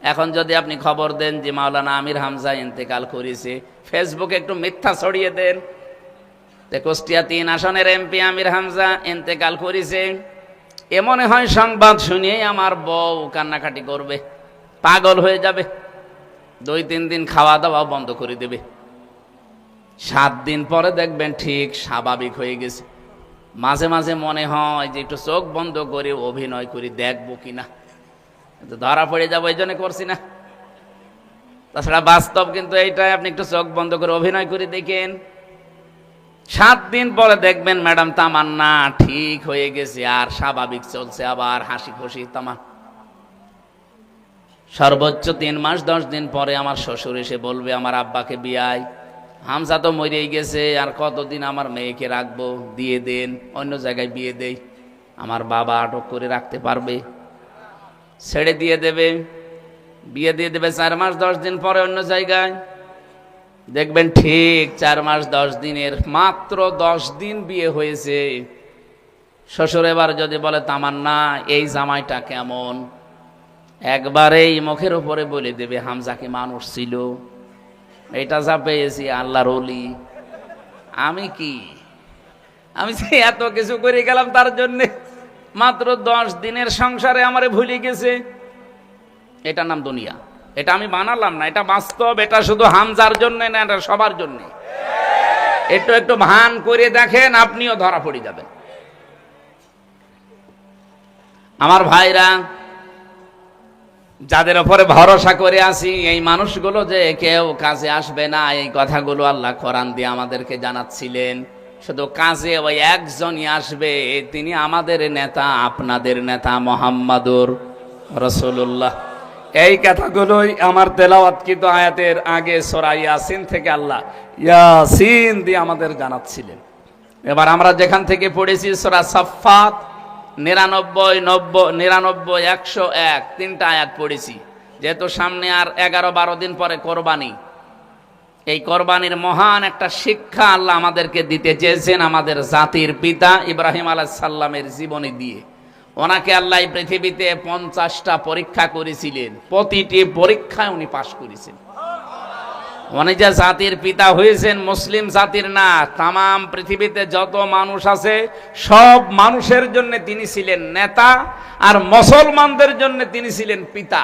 এখন যদি আপনি খবর দেন যে মাওলানা আমির হামজা ইন্তেকাল করেছে, ফেসবুকে একটু মিথ্যা ছড়িয়ে দেন যে কুষ্টিয়া ৩ আসনের এমপি আমির হামজা ইন্তেকাল করেছে, এ মনে হয় সংবাদ শুনিয়েই আমার বউ কান্নাকাটি করবে, পাগল হয়ে যাবে, ২-৩ দিন খাওয়া দাওয়া বন্ধ করে দেবে। ৭ দিন পরে দেখবেন ঠিক স্বাভাবিক হয়ে গেছে। মাঝে মাঝে মনে হয় যে একটু চোখ বন্ধ করে অভিনয় করি, দেখবো কিনা, ধরা পড়ে যাবো, এই জন্য করছি না। তাছাড়া বাস্তব কিন্তু এইটাই, আপনি একটু চোখ বন্ধ করে অভিনয় করে দেখেন, ৭ দিন পরে দেখবেন ম্যাডাম তামান্না ঠিক হয়ে গেছে, আর স্বাভাবিক চলছে, আবার হাসি খুশি তামা। সর্বোচ্চ ৩ মাস ১০ দিন পরে আমার শ্বশুর এসে বলবে আমার আব্বাকে বিয়াই, হামজা তো মরেই গেছে, আর কতদিন আমার মেয়েকে রাখবো, দিয়ে দেন, অন্য জায়গায় বিয়ে দেই। আমার বাবা আটক করে রাখতে পারবে? ছেড়ে দিয়ে দেবে, বিয়ে দিয়ে দেবে ৪ মাস ১০ দিন পরে অন্য জায়গায়। দেখবেন ঠিক ৪ মাস ১০ দিনের, মাত্র ১০ দিন বিয়ে হয়েছে, শ্বশুর এবার যদি বলে তামান্না এই জামাইটা কেমন, একবারেই মুখের উপরে বলে দেবে হামজা কি মানুষ ছিল? এটা যা পেয়েছি আল্লাহর ওলি। আমি কি, আমি যে এত কিছু করে গেলাম তার জন্যে, মাত্র ১০ দিনের সংসারে আমারে ভুলে গেছে। এটার নাম দুনিয়া, এটা আমি বানালাম না, এটা বাস্তব। এটা শুধু হামজার জন্য না, এটা সবার জন্য। একটু একটু ভান করে দেখেন, আপনিও ধরা পড়ে যাবেন। আমার ভাইরা, যাদের উপরে ভরসা করে আসি, এই মানুষগুলো যে কেউ কাজে আসবে না, এই কথাগুলো আল্লাহ কোরআন দিয়ে আমাদেরকে জানাচ্ছিলেন। শুধু কাজে ওই একজনই আসবে, তিনি আমাদের নেতা, আপনাদের নেতা মুহাম্মাদুর রাসূলুল্লাহ। এই কথাগুলোই আমার তেলাওয়াতকৃত আয়াতের আগে সূরা ইয়াসিন থেকে আল্লাহ ইয়াসিন দিয়ে আমাদের জানাচ্ছিলেন। এবার আমরা যেখান থেকে পড়েছি সূরা সাফফাত ৯৯, ৯০, ৯৯, ১০১, ৩টা আয়াত পড়েছি। যেহেতু সামনে আর ১১-১২ দিন পরে কোরবানি, এই কোরবানির মহান একটা শিক্ষা আল্লাহ আমাদেরকে দিতে চেয়েছেন আমাদের জাতির পিতা ইব্রাহিম আলাইহিস সালামের জীবনী দিয়ে। ওনাকে আল্লাহ পৃথিবীতে ৫০টা পরীক্ষা করেছিলেন, প্রতিটি পরীক্ষায় উনি পাশ করেছেন। উনি যে জাতির পিতা হয়েছেন, মুসলিম জাতির না, তামাম পৃথিবীতে যত মানুষ আছে সব মানুষের জন্য তিনি ছিলেন নেতা, আর মুসলমানদের জন্য তিনি ছিলেন পিতা।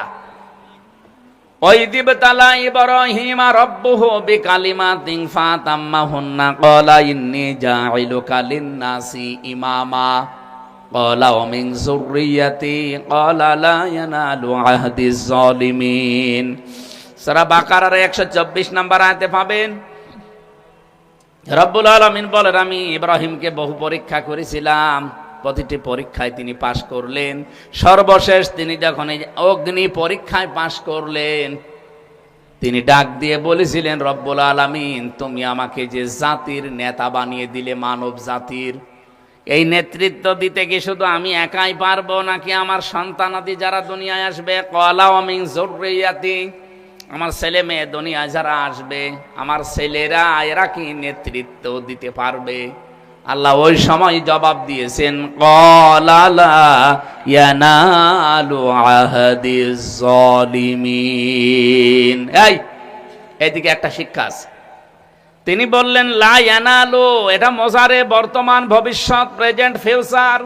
ওয়াইদিবতালা ইব্রাহিমা রাব্বুহু বিকালিমাতিন ফাতাম্মাহুন্না ক্বালা ইন্নী জাইলুকা লিন-নাসি ইমামা ক্বালা ওয়া মিন যুররিয়াতি ক্বালা লা ইয়ানালু আহদিজ জালিমিন। সূরা বাকারার ১২৪ নম্বর আয়াতে পাবেন, রব্বুল আলামিন বলেন আমি ইব্রাহিমকে বহু পরীক্ষা করেছিলাম, প্রতিটি পরীক্ষায় তিনি পাশ করলেন। সর্বশেষ তিনি যখন এই অগ্নি পরীক্ষায় পাশ করলেন, তিনি ডাক দিয়ে বলেছিলেন রব্বুল আলামিন তুমি আমাকে যে জাতির নেতা বানিয়ে দিলে, মানব জাতির, এই নেতৃত্ব দিতে কি শুধু আমি একাই পারবো, নাকি আমার সন্তানাদি যারা দুনিয়ায় আসবে, ক্বালা ওয়া মিন যুররিয়াতি, আমার ছেলে মেয়ে দুনিয়ায় যারা আসবে, আমার ছেলেরা এরা কি নেতৃত্ব দিতে পারবে? আল্লাহ ওই সময় জবাব দিয়েছেন ক্বালা লা ইয়ানালু আহদিজ জালিমিন। এদিকে একটা শিক্ষা আছে, তিনি বললেন লা ইয়ানালু, এটা মোজারে, বর্তমান, ভবিষ্যৎ, প্রেজেন্ট, ফিউচার।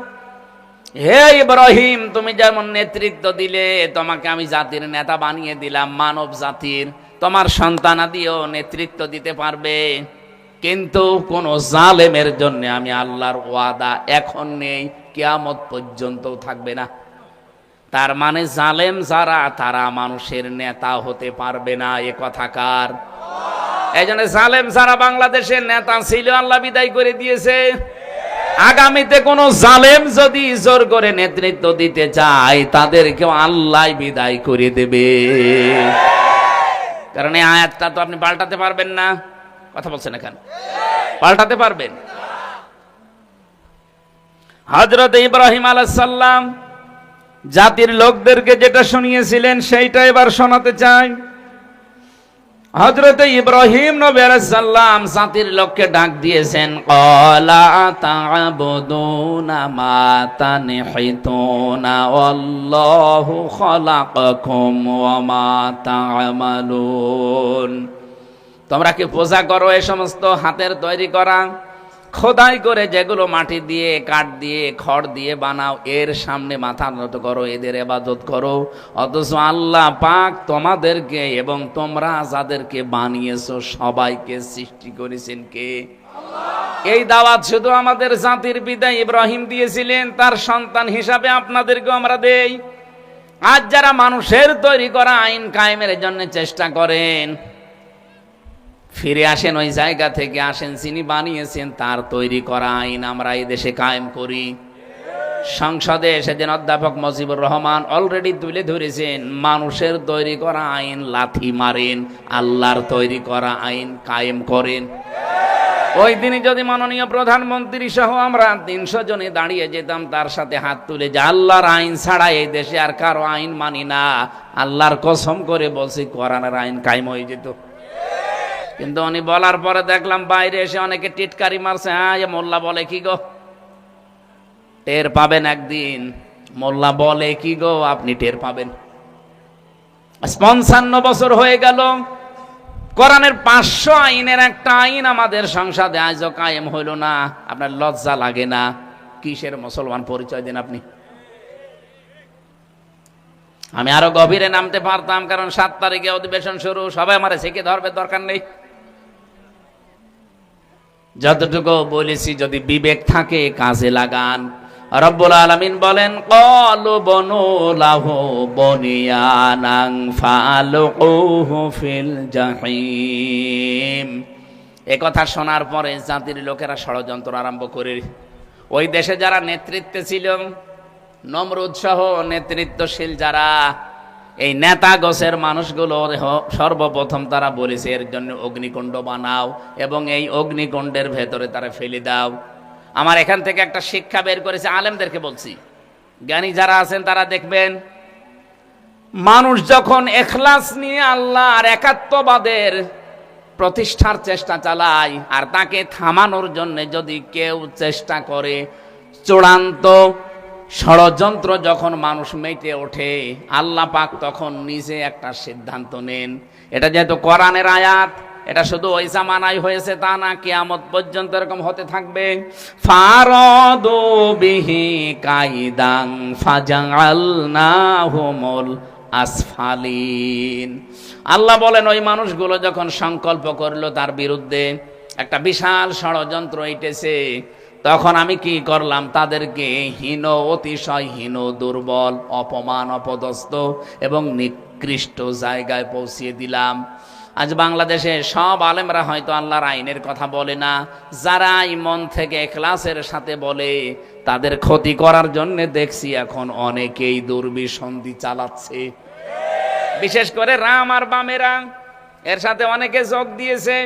হে ইব্রাহিম, তুমি যেমন নেতৃত্ব দিলে, তোমাকে আমি জাতির নেতা বানিয়ে দিলাম, মানব জাতির, তোমার সন্তানাদিও নেতৃত্ব দিতে পারবে, কিন্তু কোন জালেমের জন্য আমি আল্লাহর ওয়াদা এখন নেই, কিয়ামত পর্যন্তও থাকবে না। তার মানে জালেম যারা, তারা মানুষের নেতা হতে পারবে না, এ কথা কার? এই জন্য জালেম যারা বাংলাদেশের নেতা ছিল, আল্লাহ বিদায় করে দিয়েছে। আগামীতে কোন জালেম যদি জোর করে নেতৃত্ব দিতে চায়, তাদেরকেও আল্লাহ বিদায় করে দেবে। কারণ এই আয়াতটা তো আপনি পাল্টাতে পারবেন না। কথা বলছেন এখানে, পাল্টাতে পারবেন? হযরত ইব্রাহিম আলাইহিস সালাম জাতির লোকদেরকে যেটা শুনিয়েছিলেন সেইটা এবার শোনাতে চাই। হযরত ইব্রাহিম নবী আলাইহিস সালাম জাতির লোককে ডাক দিয়েছেন, ক্বালা তা'বুদুনা মা তানহিতুনা ওয়াল্লাহু খালাকাকুম ওয়া মা তা'মালুন। তোমরা কি পূজা করো এই সমস্ত হাতের তৈরি করা, খোদাই করে যেগুলো মাটি দিয়ে, কাঠ দিয়ে, খড় দিয়ে বানাও, এর সামনে মাথা নত করো, এদের ইবাদত করো, অথচ আল্লাহ পাক তোমাদেরকে এবং তোমরা যাদেরকে বানিয়েছো সবাইকে সৃষ্টি করেছেন কে? আল্লাহ। এই দাওয়াত শুধু আমাদের জাতির পিতা ইব্রাহিম দিয়েছিলেন, তার সন্তান হিসাবে আপনাদেরকেও আমরা দেই। আজ যারা মানুষের তৈরি করা আইন কায়েমের জন্য চেষ্টা করেন, ফিরে আসেন ওই জায়গা থেকে, আসেন যিনি বানিয়েছেন তার তৈরি করা আইন আমরা এই দেশে কায়েম করি। সংসদে সেদিন অধ্যাপক মুজিবুর রহমান অলরেডি তুলে ধরেছেন, মানুষের তৈরি করা আইন লাথি মারেন, আল্লাহর তৈরি করা আইন কায়েম করেন। ওই দিনই যদি মাননীয় প্রধানমন্ত্রী সহ আমরা 300 জনে দাঁড়িয়ে যেতাম, তার সাথে হাত তুলে যে আল্লাহর আইন ছাড়া এই দেশে আর কারো আইন মানি না, আল্লাহর কসম করে বলছি কোরআনের আইন কায়েম হয়ে যেত। কিন্তু উনি বলার পরে দেখলাম বাইরে এসে অনেকে টিটকারি মারছে, হ্যাঁ মোল্লা বলে কি গো, টের পাবেন একদিন। মোল্লা বলে কি গো, আপনি টের পাবেন। 55 বছর হয়ে গেল, কোরআনের 500 আইনের একটা আইন আমাদের সংসদে আজও কায়েম হইল না। আপনার লজ্জা লাগে না? কিসের মুসলমান পরিচয় দেন আপনি? আমি আরো গভীরে নামতে পারতাম, কারণ 7 তারিখে অধিবেশন শুরু, সবাই আমার ছেকে ধরবে, দরকার নেই। যতটুকু বলেছি যদি বিবেক থাকে কাজে লাগান। রব্বুল আলামিন বলেন, ক্বালু বনু লাহু বুনিয়ানান ফালুকুহু ফিল জাহিম। একথা শোনার পরে জাতির লোকেরা ষড়যন্ত্র আরম্ভ করে, ওই দেশে যারা নেতৃত্বে ছিল, নমরুদ সহ নেতৃত্বশীল যারা, এই নেতা গোছের মানুষগুলো সর্বপ্রথম তারা বলেছে এর জন্য অগ্নিকুণ্ড বানাও এবং এই অগ্নিকুণ্ডের ভেতরে তারা ফেলে দাও। আমার এখান থেকে একটা শিক্ষা বের করেছে, আলেমদেরকে বলছি, জ্ঞানী যারা আছেন তারা দেখবেন, মানুষ যখন ইখলাস নিয়ে আল্লাহর একাত্মবাদের প্রতিষ্ঠার চেষ্টা চালায়, আর তাকে থামানোর জন্য যদি কেউ চেষ্টা করে, চূড়ান্ত ষড়যন্ত্র যখন মানুষ মেতে ওঠে, আল্লাহ পাক তখন নিজে একটা সিদ্ধান্ত নেন। এটা যেহেতু কোরআনের আয়াত, এটা শুধু ওই জামানায় হয়েছে তা না, কিয়ামত পর্যন্ত এরকম হতে থাকবে। ফারাদু বিহি কাইদান ফাজালনাহুমুল আসফালিন। আল্লাহ বলেন, ওই মানুষগুলো যখন সংকল্প করলো তার বিরুদ্ধে, একটা বিশাল ষড়যন্ত্র এঁটেছে, তখন আমি কি করলাম? তাদেরকে হীন, অতিশয় হীন, দুর্বল, অপমান, অপদস্থ এবং নিকৃষ্ট জায়গায় পৌঁছিয়ে দিলাম। আজ বাংলাদেশে সব আলেমরা হয়তো আল্লাহর আইনের কথা বলে না, যারা মন থেকে ইখলাসের সাথে বলে, তাদের ক্ষতি করার জন্য দেখছি এখন অনেকেই দুর্বিসন্ধি চালাচ্ছে। বিশেষ করে রাম আর বামেরা, এর সাথে অনেকে যোগ দিয়েছে।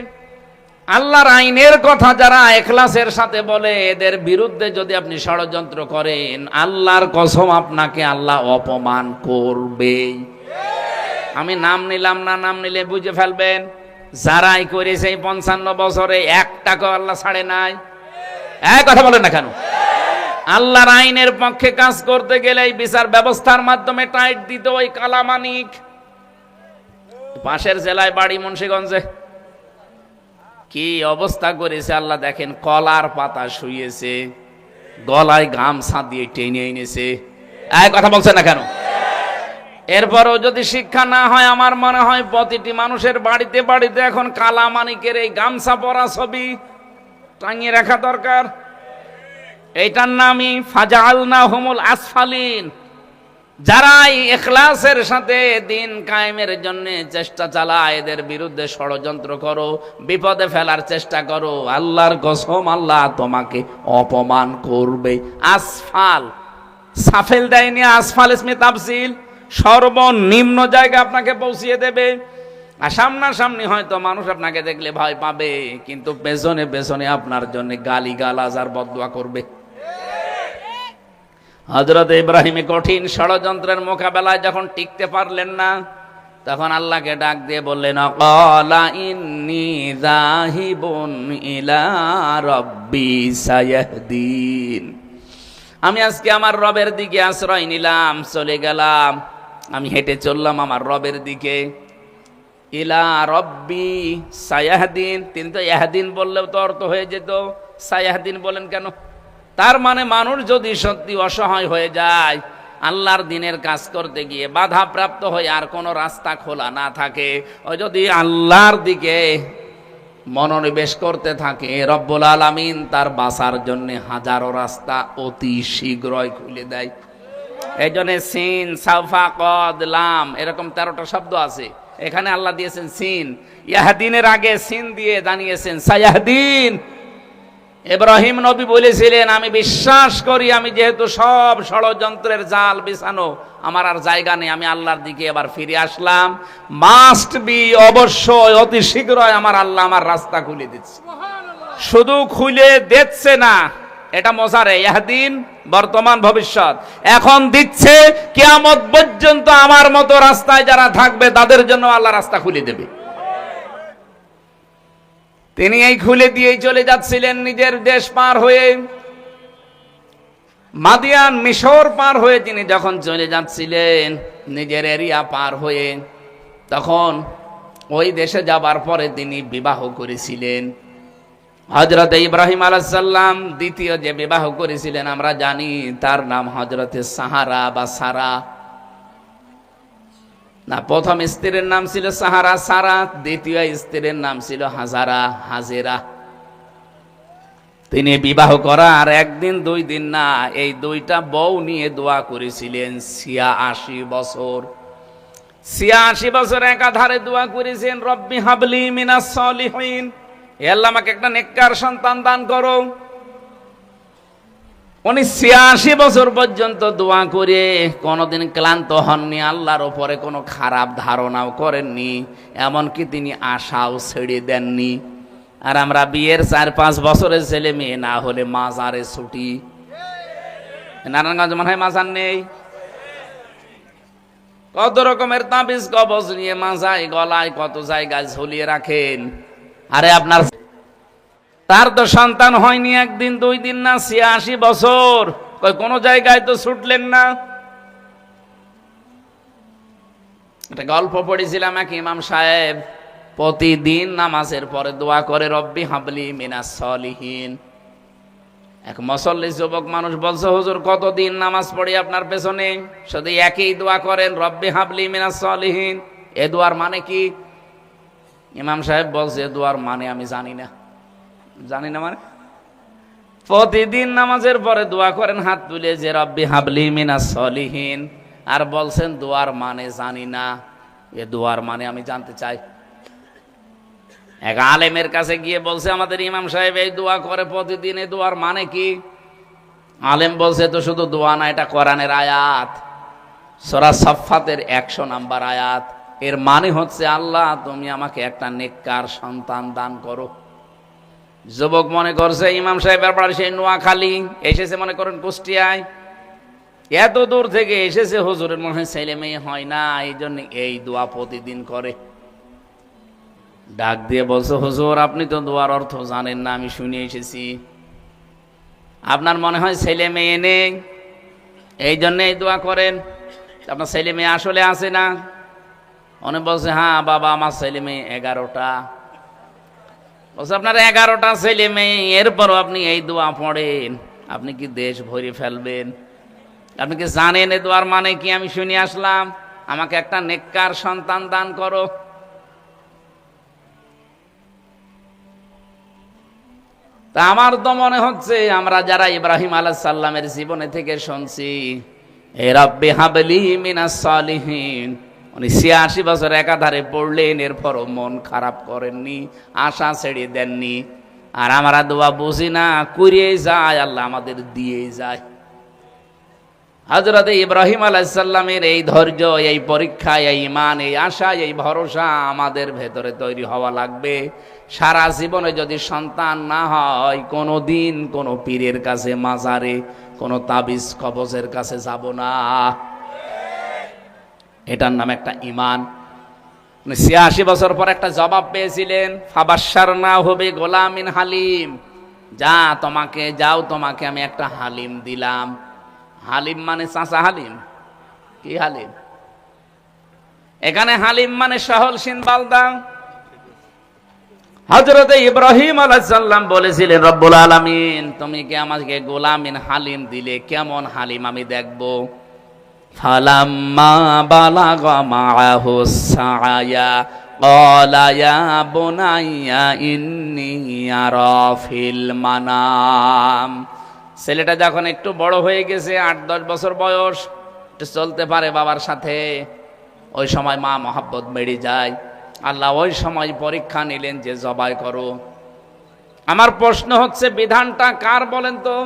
আল্লাহর আইনের কথা যারা ইখলাসের সাথে বলে, এদের বিরুদ্ধে যদি আপনি ষড়যন্ত্র করেন, আল্লাহর কসম আপনাকে আল্লাহ অপমান করবে। আমি নাম নিলাম না, নাম নিলে বুঝে ফেলবেন। যারাই করেছে এই 55 বছরে, একটাকে আল্লাহ ছাড়ে নাই। কথা বলেন না কেন? আল্লাহর আইনের পক্ষে কাজ করতে গেলে এই বিচার ব্যবস্থার মাধ্যমে টাইট দিত ওই কালামানিক। পাশের জেলায় বাড়ি মুন্সিগঞ্জে, কি অবস্থা করেছে আল্লাহ দেখেন, কলার পাতা শুয়েছে, গলায় গামছা দিয়ে টেনে এনেছে। এই কথা বলছে না কেন? এরপরও যদি শিক্ষা না হয়, আমার মনে হয় প্রতিটি মানুষের বাড়িতে বাড়িতে এখন কালা মানিকের এই গামছা পরা ছবি টাঙিয়ে রাখা দরকার। এইটার নামই ফাজআলনাহুমুল আসফালিন। যারা ইখলাসের সাথে দিন কায়েমের জন্য চেষ্টা চালায়, এদের বিরুদ্ধে ষড়যন্ত্র করো, বিপদে ফেলার চেষ্টা করো, আল্লাহর কসম আল্লাহ তোমাকে অপমান করবে। আসফাল, সাফেল দেয়নি, আসফাল ইসমে তাফসিল, সর্বনিম্ন জায়গা আপনাকে পৌঁছিয়ে দেবে। আর সামনাসামনি হয়তো মানুষ আপনাকে দেখলে ভয় পাবে, কিন্তু পেছনে পেছনে আপনার জন্য গালিগালাজ আর বদদুয়া করবে। হযরত ইব্রাহিম কঠিন ষড়যন্ত্রের মোকাবেলায় যখন টিকতে পারলেন না, তখন আল্লাহকে ডাক দিয়ে বললেন, ক্বালা ইন্নী যাহিবুন ইলা রাব্বি সায়াহদিন। আমি আজকে আমার রবের দিকে আশ্রয় নিলাম, চলে গেলাম, আমি হেঁটে চললাম আমার রবের দিকে। ইলা রব্বি সায়াহদিন, তিনি তো ইয়াহদিন বললেও তো অর্থ হয়ে যেত, সায়াহদিন বলেন কেন? তার মানে মানুষ যদি সত্যি অসহায় হয়ে যায়, আল্লাহর দিনের কাজ করতে গিয়ে বাধাপ্রাপ্ত হয়ে আর কোনো রাস্তা খোলা না থাকে, ও যদি আল্লাহর দিকে মনোনিবেশ করতে থাকে, রব্বুল আলামিন তার বাঁচার জন্য হাজারো রাস্তা অতি শীঘ্রই খুলে দেয়। এই জন্য সিন, সাউফা, কদ, লাম এরকম 13টা শব্দ আছে, এখানে আল্লাহ দিয়েছেন সিন। ইয়াহদিনের আগে সিন দিয়ে জানিয়েছেন সায়াহদিন। ইব্রাহিম নবী বলেছিলেন, আমি বিশ্বাস করি আমি যেহেতু সব ষড়যন্ত্রের জাল বিছানো, আমার আর জায়গা নেই, আমি আল্লাহর দিকে এবার ফিরে আসলাম, মাস্ট বি, অবশ্যই অতি শীঘ্রই আমার আল্লাহ আমার রাস্তা খুলে দিচ্ছে। শুধু খুলে দিচ্ছে না, এটা মজারে, ইয়াহদিন বর্তমান ভবিষ্যৎ, এখন দিচ্ছে, কিয়ামত পর্যন্ত আমার মতো রাস্তায় যারা থাকবে তাদের জন্য আল্লাহ রাস্তা খুলে দেবে। তিনি এই খুলে দিয়েই চলে যাচ্ছিলেন নিজের দেশ পার হয়ে, মাদিয়ান মিশর পার হয়ে তিনি যখন চলে যাচ্ছিলেন নিজের এরিয়া পার হয়ে, তখন ওই দেশে যাবার পরে তিনি বিবাহ করেছিলেন। হযরত ইব্রাহিম আলাইহিস সালাম দ্বিতীয় যে বিবাহ করেছিলেন আমরা জানি, তার নাম হযরতে সাহারা বা সারা। না, প্রথম স্ত্রীর নাম ছিল সাহারা, সারা, দ্বিতীয় স্ত্রীর নাম ছিল হাজারা, হাজেরা। তিনি বিবাহ করার একদিন 2 দিন না, এই 2টা বউ নিয়ে দোয়া করেছিলেন 86 বছর। 86 বছর একাধারে দোয়া করেছেন, রব্বি হাবলি মিনাস সলিহিন, হে আল্লাহ আমাকে একটা নেককার সন্তান দান করো। উনি 86 বছর পর্যন্ত দোয়া করে কোনোদিন ক্লান্ত হননি, আল্লাহর ওপরে কোনো খারাপ ধারণাও করেননি, এমনকি তিনি আশাও ছেড়ে দেননি। আর আমরা বিয়ের 4-5 বছরের ছেলে মেয়ে না হলে মাজারে ছুটি। নারায়ণগঞ্জ মনে হয় মাজার নেই, কত রকমের তাবিজ কবজ নিয়ে মাজায় গলায় কত জায়গায় ঝুলিয়ে রাখেন। আরে আপনার তার তো সন্তান হয়নি 1 দিন 2 দিন না, 86 বছর, কোনো জায়গায় তো ছুটলেন না। একটা গল্প পড়েছিলাম, এক ইমাম সাহেব প্রতিদিন নামাজের পরে দোয়া করে, রব্বি হাবলি মিনাস সলিহিন। এক মুসল্লি যুবক মানুষ বলছে, হুজুর কতদিন নামাজ পড়ি আপনার পেছনে, শুধু একই দোয়া করেন, রব্বি হাবলি মিনাস সলিহিন, এ দোয়ার মানে কি? ইমাম সাহেব বলছে, এ দোয়ার মানে আমি জানি না। জানি না মানে? প্রতিদিন নামাজের পরে দোয়া করেন হাত তুলে যে রব্বি হাবলি মিনাস সলিহিন, আর বলছেন দোয়ার মানে জানি না। এ দোয়ার মানে আমি জানতে চাই। এক আলেমের কাছে গিয়ে বলছে, আমাদের ইমাম সাহেব এই দোয়া করে প্রতিদিন, এই দোয়ার মানে কি? আলেম বলছে, তো শুধু দোয়া না, এটা কোরআনের আয়াত, সূরা সাফফাতের 100 নম্বর আয়াত। এর মানে হচ্ছে, আল্লাহ তুমি আমাকে একটা নেককার সন্তান দান করো। যুবক মনে করছে ইমাম সাহেবের বাড়ি সেই নোয়াখালী, এসেছে মনে করেন কুষ্টিয়ায়, এত দূর থেকে এসেছে, হুজুরের মনে হয় ছেলে মেয়ে হয় না, এই জন্য এই দোয়া প্রতিদিন করে। ডাক দিয়ে বলছে, হুজুর আপনি তো দোয়ার অর্থ জানেন না, আমি শুনে এসেছি, আপনার মনে হয় ছেলে মেয়ে নেই, এই জন্য এই দোয়া করেন, আপনার ছেলে মেয়ে আসলে আছে না? উনি বলছে, হ্যাঁ বাবা আমার ছেলে মেয়ে 11টা। বলছে আপনার 11টা ছেলে মেয়ে, এরপরও আপনি এই দোয়া পড়েন, আপনি কি দেশ ভরে ফেলবেন? আপনি কি জানেন এই দোয়ার মানে কি? আমি শুনে আসলাম, আমাকে একটা নেককার সন্তান দান করো। তা আমার তো মনে হচ্ছে আমরা যারা ইব্রাহিম আলাইহিস সালামের জীবনে থেকে শুনছি, হে রাব্বি হাবলি মিনাস সালিহিন, উনি 86 বছর একাধারে পড়লেন, এরপরও মন খারাপ করেননি, আশা ছেড়ে দেননি। আর আমরা দোয়া বুঝি না, করিয়ে যায়, আল্লাহ আমাদের দিয়ে যায়। হযরত ইব্রাহিম আলাইহিস সালামের এই ধৈর্য, এই পরীক্ষা, এই ঈমান, এই আশা, এই ভরসা আমাদের ভেতরে তৈরি হওয়া লাগবে। সারা জীবনে যদি সন্তান না হয়, কোনো দিন কোনো পীরের কাছে, মাজারে, কোনো তাবিজ কবজের কাছে যাব না। এটার নাম একটা ঈমান। 86 বছর পর একটা জবাব পেয়েছিলেন, ফাবাশশারনাহু বিগুলামিন হালিম, যাও তোমাকে আমি একটা হালিম দিলাম। হালিম মানে চাচা হালিম? কি হালিম? এখানে হালিম মানে সহলসীন বালদা। হযরত ইব্রাহিম আলাইহিস সালাম বলেছিলেন, রব্বুল আলামিন তুমি কি আমাকে গোলামিন হালিম দিলে, কেমন হালিম আমি দেখব। ফালাম্মা বালাগা মাআহু সাআয়া ক্বালা ইয়া বুনাইয়া ইন্নী আরা ফিল মানাম। ছেলেটা যখন একটু বড় হয়ে গেছে, 8-10 বছর বয়স, একটু চলতে পারে বাবার সাথে, ওই সময় মা মহব্বত বেড়ে যায়। আল্লাহ ওই সময় পরীক্ষা নিলেন যে জবাই করো। আমার প্রশ্ন হচ্ছে, বিধানটা কার বলেন তো?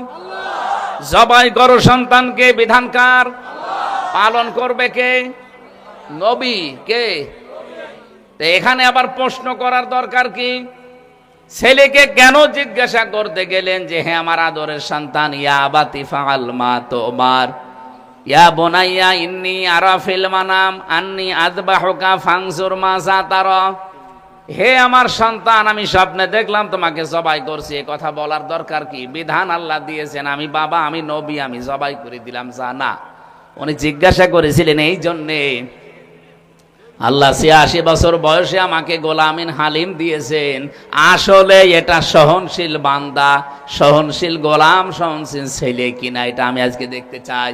জবাই করো সন্তানকে, বিধান কার? পালন করবে কে? নবী। কে? তো এখানে আবার প্রশ্ন করার দরকার কি? ছেলেকে কেন জিজ্ঞাসা করতে গেলেন যে হে আমার আদরের সন্তান, ইয়া আবাতি ফাআল মা তুমার, ইয়া বুনাইয়া ইন্নী আরা ফিল মানাম আন্নী আযবাহুকা ফানজুর মাযা তারা। হে আমার সন্তান, আমি স্বপ্নে দেখলাম তোমাকে জবাই করছি। এ কথা বলার দরকার কি? বিধান আল্লাহ দিয়েছেন, আমি বাবা, আমি নবী, আমি জবাই করে দিলাম। না, উনি জিজ্ঞাসা করেছিলেন এই জন্যে, আল্লাহ 86 বছর বয়সে আমাকে গোলামিন হালিম দিয়েছেন, আসলে এটা সহনশীল বান্দা, সহনশীল গোলাম, সহনশীল ছেলে কিনা, এটা আমি আজকে দেখতে চাই।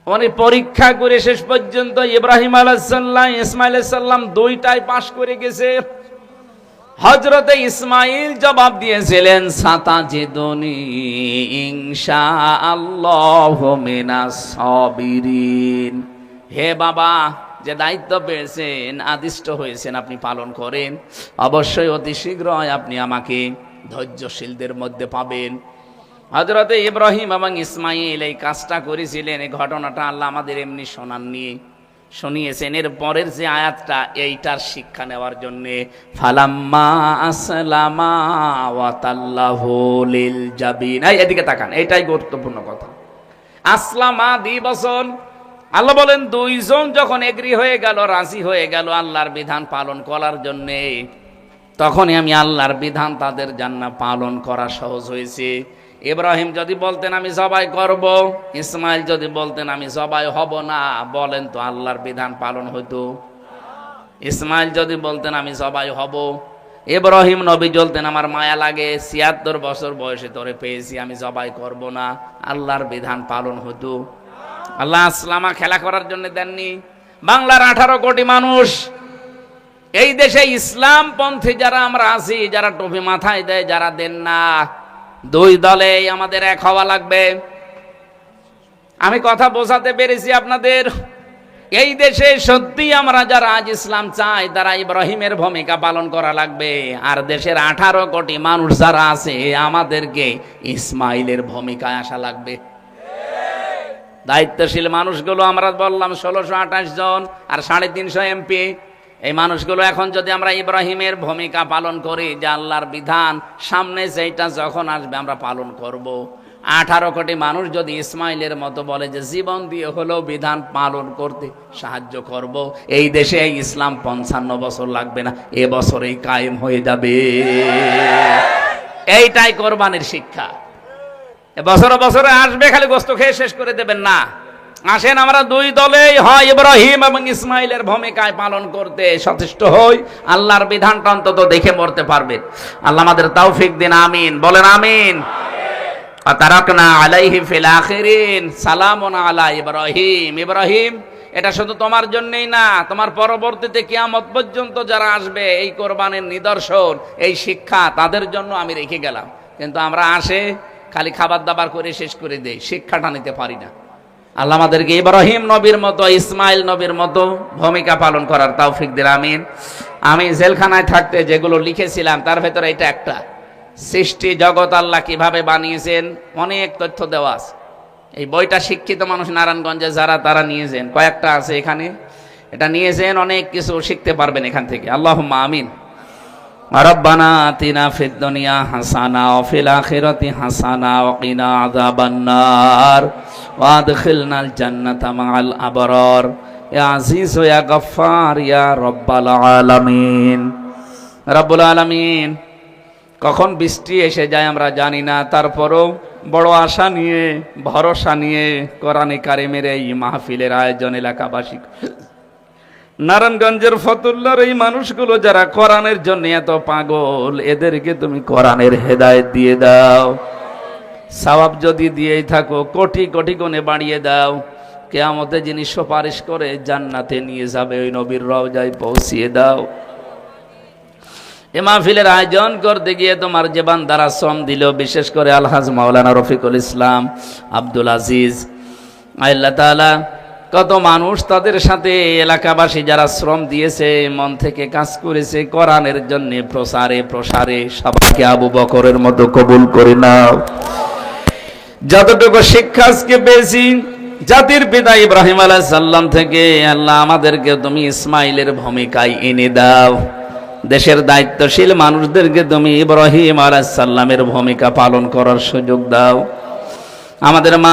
উনি পরীক্ষা করে শেষ পর্যন্ত ইব্রাহিম আলাইহিস সালাম, ইসমাঈল আলাইহিস সালাম দুইটাই পাশ করে গেছে। হযরতে ইসমাঈল জবাব দিয়েছিলেন, সাতাজিদুনি ইনশাআল্লাহু মিনাস সাবিরিন। হে বাবা, যে দায়িত্ব পেয়েছেন, আদিষ্ট হয়েছেন, আপনি পালন করেন, অবশ্যই অতি শীঘ্রই আপনি আমাকে ধৈর্যশীলদের মধ্যে পাবেন। হযরতে ইব্রাহিম এবং ইসমাঈল এই কাজটা করেছিলেন। এই ঘটনাটা আল্লাহ আমাদের এমনি শোনাননি, শুনিয়েছেন। এর পরের যে আয়াতটা, এইটার শিক্ষা নেওয়ার জন্যে, ফালাম্মা আসলামা ওয়া তাল্লাহু লিল জাবিন। এদিকে তাকান, এইটাই গুরুত্বপূর্ণ কথা। আসলামা দ্বিবচন। আল্লাহ বলেন দুইজন যখন এগ্রি হয়ে গেল, রাজি হয়ে গেল আল্লাহর বিধান পালন করার জন্যে, তখনই আমি আল্লাহর বিধান তাদের জন্য পালন করা সহজ হয়েছে। ইব্রাহিম যদি বলতেন আমি জবাই করব, ইসমাইল যদি বলতেন আমি জবাই হব না, বলেন তো আল্লাহর বিধান পালন হতো? ইসমাইল যদি বলতেন আমি জবাই হব, ইব্রাহিম নবী বলতেন আমার মায়া লাগে, 76 বছর বয়সে তোরে পেয়েছি, আমি জবাই করব না, আল্লাহর বিধান পালন হতো? আল্লাহ আসলামা খেলা করার জন্য দেননি। বাংলার 18 কোটি মানুষ, এই দেশে ইসলাম পন্থী যারা আমরা আছি, যারা টুপি মাথায় দেয়, যারা দেন না, দুই দলে আমাদের এক হওয়া লাগবে। আমি কথা বোঝাতে পেরেছি আপনাদের? এই দেশে সত্যি আমরা যারা আজ ইসলাম চাই, তারা ইব্রাহিমের ভূমিকা পালন করা লাগবে। আর দেশের 18 কোটি মানুষ যারা আছে, আমাদেরকে ইসমাইলের ভূমিকায় আসা লাগবে। দায়িত্বশীল মানুষগুলো আমরা বললাম 1628 জন আর 350 এমপি। এই মানুষগুলো এখন যদি আমরা ইব্রাহিমের ভূমিকা পালন করি, যে আল্লাহর বিধান সামনে যেটা যখন আসবে আমরা পালন করব, 18 কোটি মানুষ যদি ইসমাইলের মতো বলে যে জীবন দিয়ে হলেও বিধান পালন করতে সাহায্য করব, এই দেশে ইসলাম 55 বছর লাগবে না, এবছরেই কায়েম হয়ে যাবে। এইটাই কোরবানির শিক্ষা। বছরে বছরে আসবে, খালি গোস্ত খেয়ে শেষ করে দেবেন না, আসেন আমরা দুই দলেই হয় ইব্রাহিম এবং ইসমাইলের ভূমিকায় পালন করতে সচেষ্ট হই, আল্লাহর বিধানটা অন্তত দেখে মরতে পারবে। আল্লাহ আমাদের তৌফিক দিন, আমিন বলেন আমিন। তারাকনা আলাইহি ফিল আখিরিন সালামুন আলা ইব্রাহিম। ইব্রাহিম, এটা শুধু তোমার জন্যই না, তোমার পরবর্তীতে কিয়ামত পর্যন্ত যারা আসবে এই কোরবানির নিদর্শন, এই শিক্ষা তাদের জন্য আমি রেখে গেলাম। কিন্তু আমরা আসে খালি খাবার দাবার করে শেষ করে দেই, শিক্ষাটা নিতে পারি না। আল্লাহ আমাদেরকে ইব্রাহিম নবীর মতো, ইসমাইল নবীর মতো ভূমিকা পালন করার তৌফিক দিন, আমিন। আমি জেলখানায় থাকতে যেগুলো লিখেছিলাম তার ভেতরে এটা একটা, সৃষ্টি জগৎ আল্লাহ কিভাবে বানিয়েছেন অনেক তথ্য দেওয়া আছে। এই বইটা শিক্ষিত মানুষ নারায়ণগঞ্জে যারা তারা নিয়েছেন, কয়েকটা আছে এখানে, এটা নিয়েছেন, অনেক কিছু শিখতে পারবেন এখান থেকে। আল্লাহুম্মা আমিন। রব্বানা আতিনা ফিদ দুনিয়া হাসানা ওয়া ফিল আখিরাতি হাসানা ওয়া কিনা আযাবান নার ওয়া আদখিলনাল জান্নাতা মাআল আবরার ইয়া আজিজ ইয়া গফফার ইয়া রব্বাল আলামিন। রব্বুল আলামিন, কখন বৃষ্টি এসে যায় আমরা জানি না, তারপরও বড় আশা নিয়ে, ভরসা নিয়ে কোরআনে কারিমের এই মাহফিলের আয়োজন এলাকাবাসী, নারায়ণগঞ্জের ফতুল্লার এই মানুষগুলো যারা কোরআনের জন্য এত পাগল, এদেরকে তুমি কোরআনের হেদায়েত দিয়ে দাও। সওয়াব যদি দিয়েই থাকো কোটি কোটি গুণে বাড়িয়ে দাও। কিয়ামতে যিনি সুপারিশ করে জান্নাতে নিয়ে যাবে ওই নবীর রওজায় পৌঁছিয়ে দাও। এ মাহফিলের আয়োজন করতে গিয়ে তোমার যে বান্দারা শ্রম দিল, বিশেষ করে আলহাজ মাওলানা রফিকুল ইসলাম আব্দুল আজিজ, আল্লাহ তাআলা কত মানুষ তাদের সাথে এলাকাবাসী যারা শ্রম দিয়েছে, মন থেকে কাজ করেছে কোরআনের জন্য প্রসারে প্রসারে, সবাইকে আবু বকরের মতো কবুল করে নাও। যতটুকু শিক্ষা আজকে পেয়েছি জাতির পিতা ইব্রাহিম আলাইহিস সালাম থেকে, আল্লাহ আমাদেরকে তুমি ইসমাইলের ভূমিকায় এনে দাও। দেশের দায়িত্বশীল মানুষদেরকে তুমি ইব্রাহিম আলাইহিস সালামের ভূমিকা পালন করার সুযোগ দাও। আমাদের মা